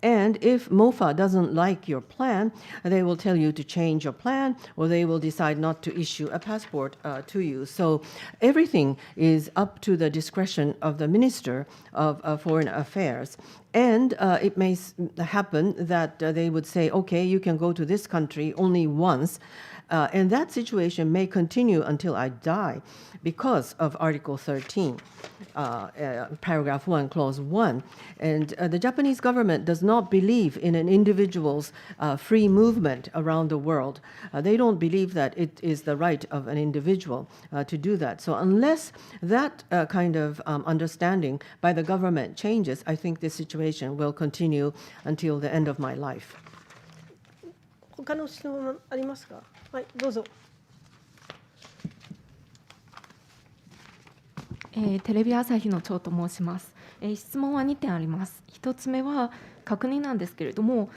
And if MOFA doesn't like your plan, they will tell you to change your plan, or they will decide not to issue a passport to you. So everything is up to the discretion of the Minister of Foreign Affairs. And it may happen that they would say, okay, you can go to this country only once. And that situation may continue until I die because of Article 13, Paragraph 1, Clause 1. And the Japanese government does not believe in an individual's free movement around the world. They don't believe that it is the right of an individual to do that. So unless that kind of understanding by the government changes, I think this situation will continue until the end of my life. 他の質問ありますか？はい、どうぞ。テレビ朝日の長と申します。質問は2点あります。1つ目は確認なんですけれども、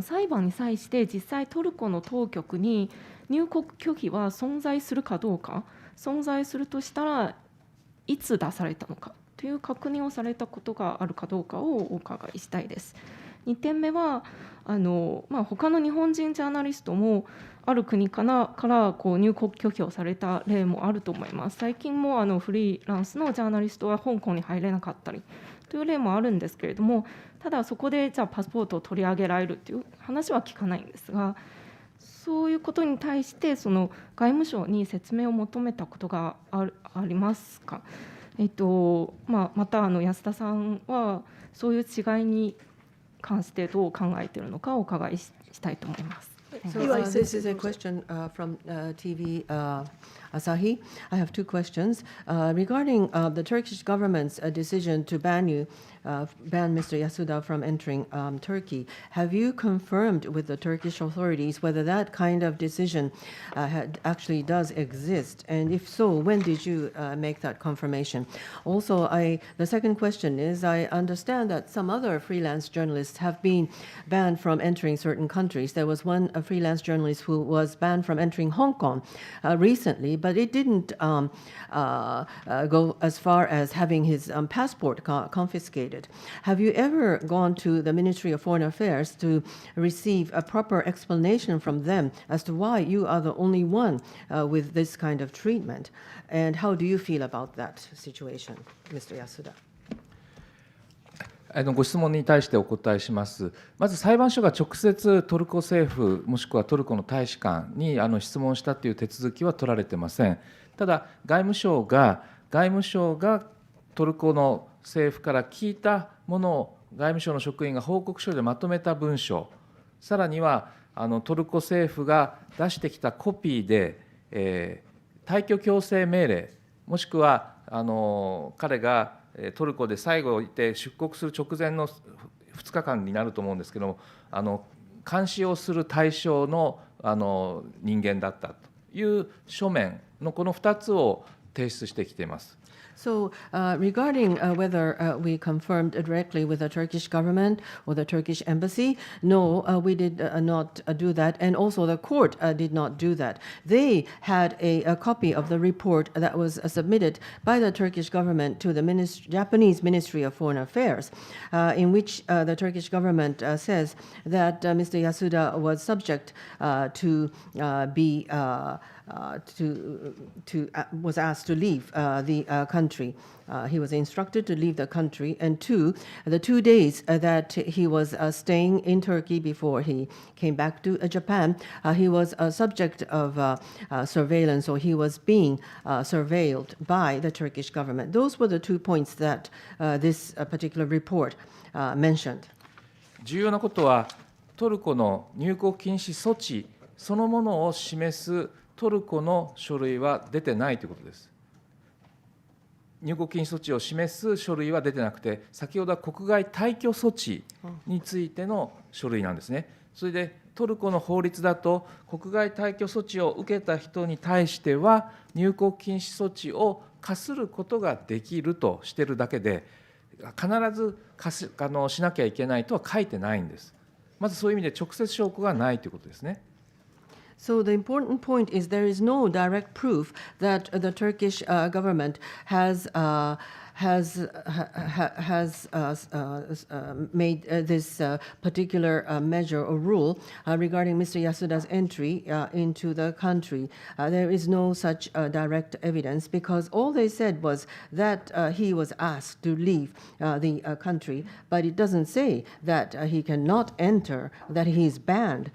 裁判に際して実際トルコの当局に入国拒否は存在するかどうか、存在するとしたらいつ出されたのかという確認をされたことがあるかどうかをお伺いしたいです。2点目は他の日本人ジャーナリストもある国から入国拒否をされた例もあると思います。最近もフリーランスのジャーナリストは香港に入れなかったりという例もあるんですけれども、ただそこでじゃあパスポートを取り上げられるという話は聞かないんですが、そういうことに対して外務省に説明を求めたことがありますか。また安田さんはそういう違いに関してどう考えているのかお伺いしたいと思います。So this is a question from TV Asahi. I have two questions regarding the Turkish government's decision to ban Mr. Yasuda from entering Turkey. Have you confirmed with the Turkish authorities whether that kind of decision actually does exist? And if so, when did you make that confirmation? Also, the second question is, I understand that some other freelance journalists have been banned from entering certain countries. There was one freelance journalist who was banned from entering Hong Kong recently, but it didn't go as far as having his passport confiscated. Have you ever gone to the Ministry of Foreign Affairs to receive a proper explanation from them as to why you are the only one with this kind of treatment? And how do you feel about that situation, Mr. Yasuda?ご質問に対してお答えします。まず裁判所が直接トルコ政府もしくはトルコの大使館に質問したという手続きは取られていません。ただ外務省がトルコの政府から聞いたものを外務省の職員が報告書でまとめた文書、さらにはトルコ政府が出してきたコピーで、退去強制命令もしくは彼がトルコで最後いて出国する直前の2日間になると思うんですけども、監視をする対象の人間だったという書面のこの2つを提出してきています。So regarding whether we confirmed directly with the Turkish government or the Turkish embassy, no, we did not do that. And also the court did not do that. They had a copy of the report that was submitted by the Turkish government to the Japanese Ministry of Foreign Affairs, in which the Turkish government says that Mr. Yasuda was subject to be was asked to leave the country. He was instructed to leave the country, and the 2 days that he was staying in Turkey before he came back to Japan, he was a subject of surveillance, or he was being surveilled by the Turkish government. Those were the 2 points that this particular report mentioned. 重要なことは、トルコの入国禁止措置そのものを示すトルコの書類は出てないということです。入国禁止措置を示す書類は出てなくて、先ほどは国外退去措置についての書類なんですね。それでトルコの法律だと、国外退去措置を受けた人に対しては、入国禁止措置を課することができるとしているだけで、必ずしなきゃいけないとは書いてないんです。まずそういう意味で直接証拠がないということですね。So the important point is there is no direct proof that the Turkish government has made this particular measure or rule regarding Mr. Yasuda's entry into the country. There is no such direct evidence, because all they said was that he was asked to leave the country, but it doesn't say that he cannot enter, that he is banned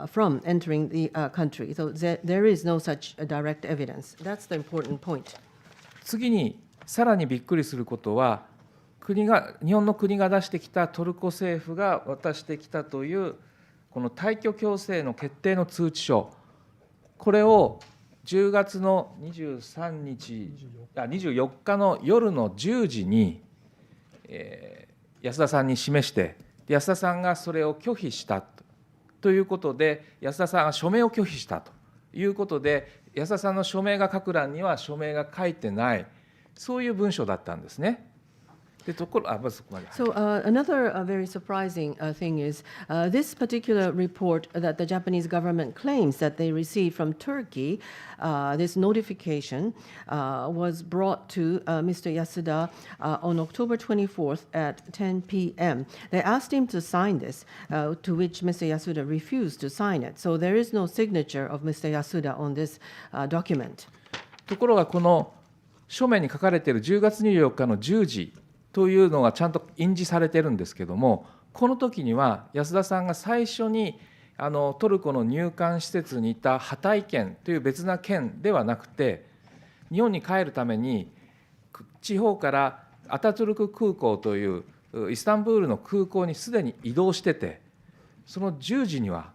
from entering the country. So there is no such direct evidence. That's the important point. 次にさらにびっくりすることは、日本の国が出してきたトルコ政府が渡してきたというこの退去強制の決定の通知書、これを10月の24日の夜の10時に安田さんに示して、安田さんがそれを拒否したということで、安田さんが署名を拒否したということで、安田さんの署名が書く欄には署名が書いてない、そういう文書だったんですね。でところまずそこまで。 So another very surprising thing is this particular report that the Japanese government claims that they received from Turkey, this notification was brought to Mr. Yasuda on October 24th at 10 p.m. They asked him to sign this, to which Mr. Yasuda refused to sign it. So there is no signature of Mr. Yasuda on this document. ところがこの書面に書かれている10月24日の10時というのがちゃんと印字されてるんですけども、この時には安田さんが最初にトルコの入管施設にいたハタイ県という別な県ではなくて、日本に帰るために地方からアタトゥルク空港というイスタンブールの空港にすでに移動してて、その10時には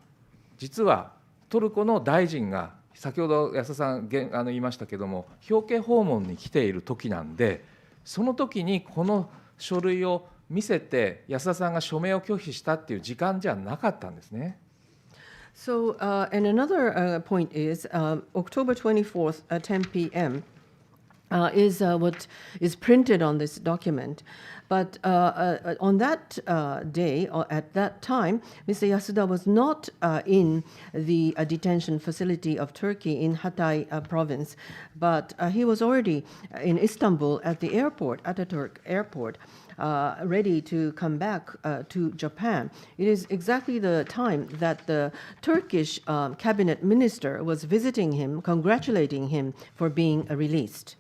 実はトルコの大臣が先ほど安田さん言いましたけども、表敬訪問に来ている時なんで、その時にこの書類を見せて安田さんが署名を拒否したっていう時間じゃなかったんですね。So, and another point is October 24th at 10 p.m. Is what is printed on this document. But on that day, or at that time, Mr. Yasuda was not in the detention facility of Turkey in Hatay province, but he was already in Istanbul at the airport, Ataturk airport, ready to come back to Japan. It is exactly the time that the Turkish cabinet minister was visiting him, congratulating him for being released.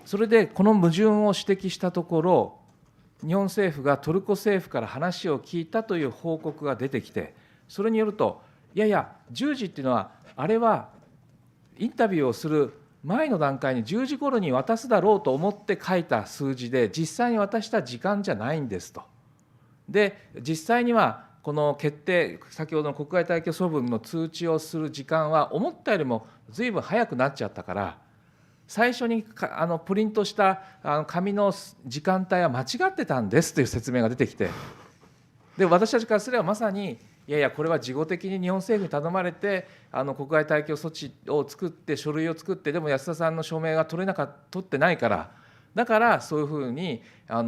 それでこの矛盾を指摘したところ、日本政府がトルコ政府から話を聞いたという報告が出てきて、それによると、いやいや、10時っていうのは、あれはインタビューをする前の段階に10時頃に渡すだろうと思って書いた数字で、実際に渡した時間じゃないんですと。で、実際にはこの決定、先ほどの国外退去処分の通知をする時間は、思ったよりもずいぶん早くなっちゃったから、最初にプリントした紙の時間帯は間違ってたんですという説明が出てきて、で私たちからすればまさに、いやいや、これは事後的に日本政府に頼まれて国外退去措置を作って、書類を作って、でも安田さんの署名が取ってないから、だからそういうふうに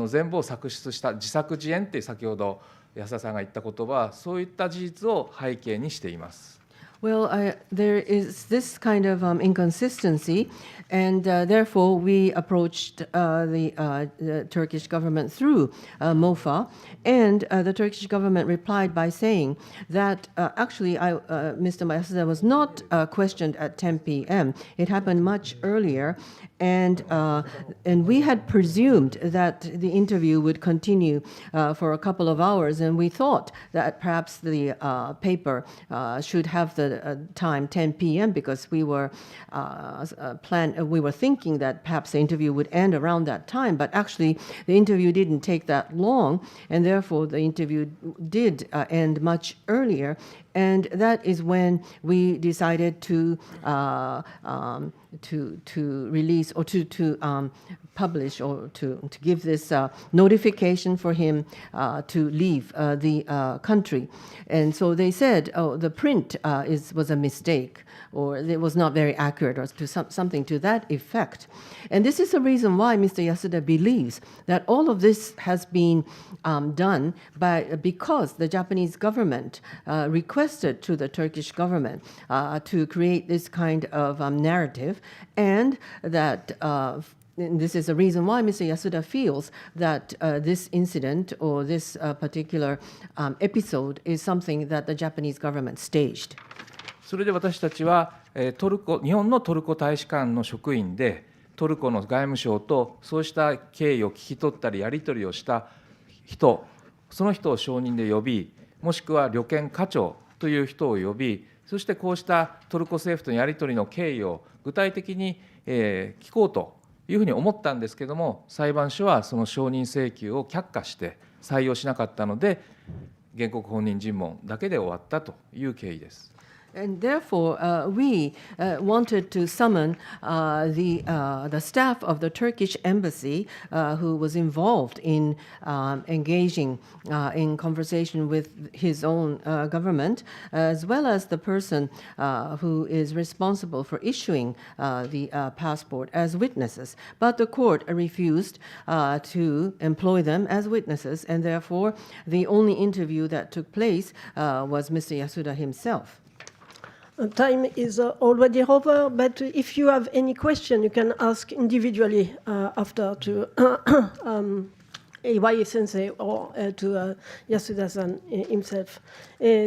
全部を作出した自作自演って先ほど安田さんが言った言葉は、そういった事実を背景にしています。Well, there is this kind of inconsistency, and therefore we approached the Turkish government through MOFA, and the Turkish government replied by saying that actually Mr. Yasuda was not questioned at 10 p.m. It happened much earlier, and we had presumed that the interview would continue for a couple of hours, and we thought that perhaps the paper should have the time 10 p.m. because we were thinking that perhaps the interview would end around that time, but actually the interview didn't take that long, and therefore the interview did end much earlier, and that is when we decided to release or to publish or to give this notification for him to leave the country. And so they said, oh, the print was a mistake, or it was not very accurate, or to something to that effect. And this is the reason why Mr. Yasuda believes that all of this has been done because the Japanese government requested to the Turkish government to create this kind of narrative, and that this is the reason why Mr. Yasuda feels that this incident or this particular episode is something that the Japanese government staged. それで私たちは日本のトルコ大使館の職員で、トルコの外務省とそうした経緯を聞き取ったりやり取りをした人、その人を証人で呼び、もしくは旅券課長という人を呼び、そしてこうしたトルコ政府とのやり取りの経緯を具体的に聞こうというふうに思ったんですけれども、裁判所はその承認請求を却下して採用しなかったので、原告本人尋問だけで終わったという経緯です。And therefore, we wanted to summon the staff of the Turkish embassy who was involved in engaging in conversation with his own government, as well as the person who is responsible for issuing the passport as witnesses. But the court refused to employ them as witnesses, and therefore the only interview that took place was Mr. Yasuda himself. Time is already over, but if you have any question, you can ask individually after to Iwai sensei or to Yasuda-san himself.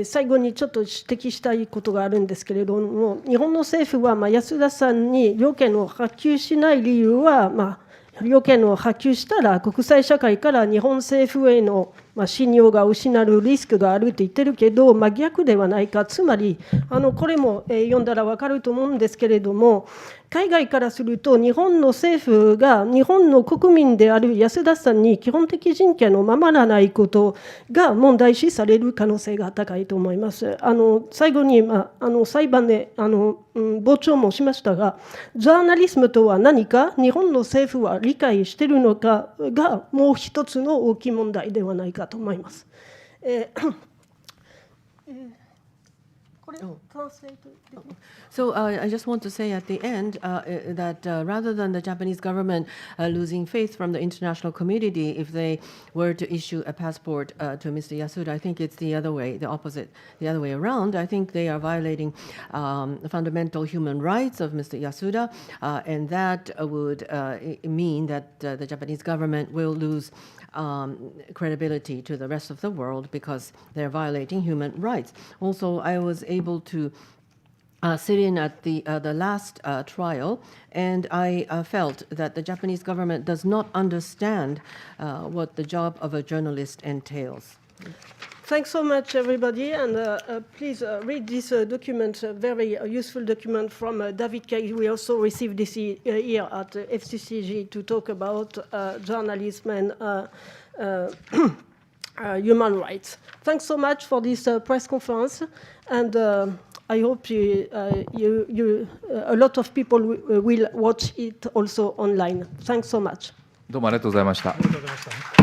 最後にちょっと指摘したいことがあるんですけれども、日本の政府は安田さんに要件を発給しない理由は、要件を発給したら国際社会から日本政府への信用が失うリスクがあると言ってるけど、逆ではないか。つまりこれも読んだら分かると思うんですけれども、海外からすると日本の政府が日本の国民である安田さんに基本的人権を守らないことが問題視される可能性が高いと思います。最後に、裁判で傍聴もしましたが、ジャーナリズムとは何か日本の政府は理解しているのかがもう一つの大きい問題ではないかと思います。So I just want to say at the end that rather than the Japanese government losing faith from the international community if they were to issue a passport to Mr. Yasuda, I think it's the other way, the opposite, the other way around. I think they are violating fundamental human rights of Mr. Yasuda, and that would mean that the Japanese government will lose credibility to the rest of the world because they're violating human rights. Also, I was able to sit in at the last trial, and I felt that the Japanese government does not understand what the job of a journalist entails. Thanks so much, everybody, and please read this document, a very useful document from David Kay. We also received this here at FCCG to talk about journalism and human rights. Thanks so much for this press conference, and I hope a lot of people will watch it also online. Thanks so much. どうもありがとうございました。ありがとうございました。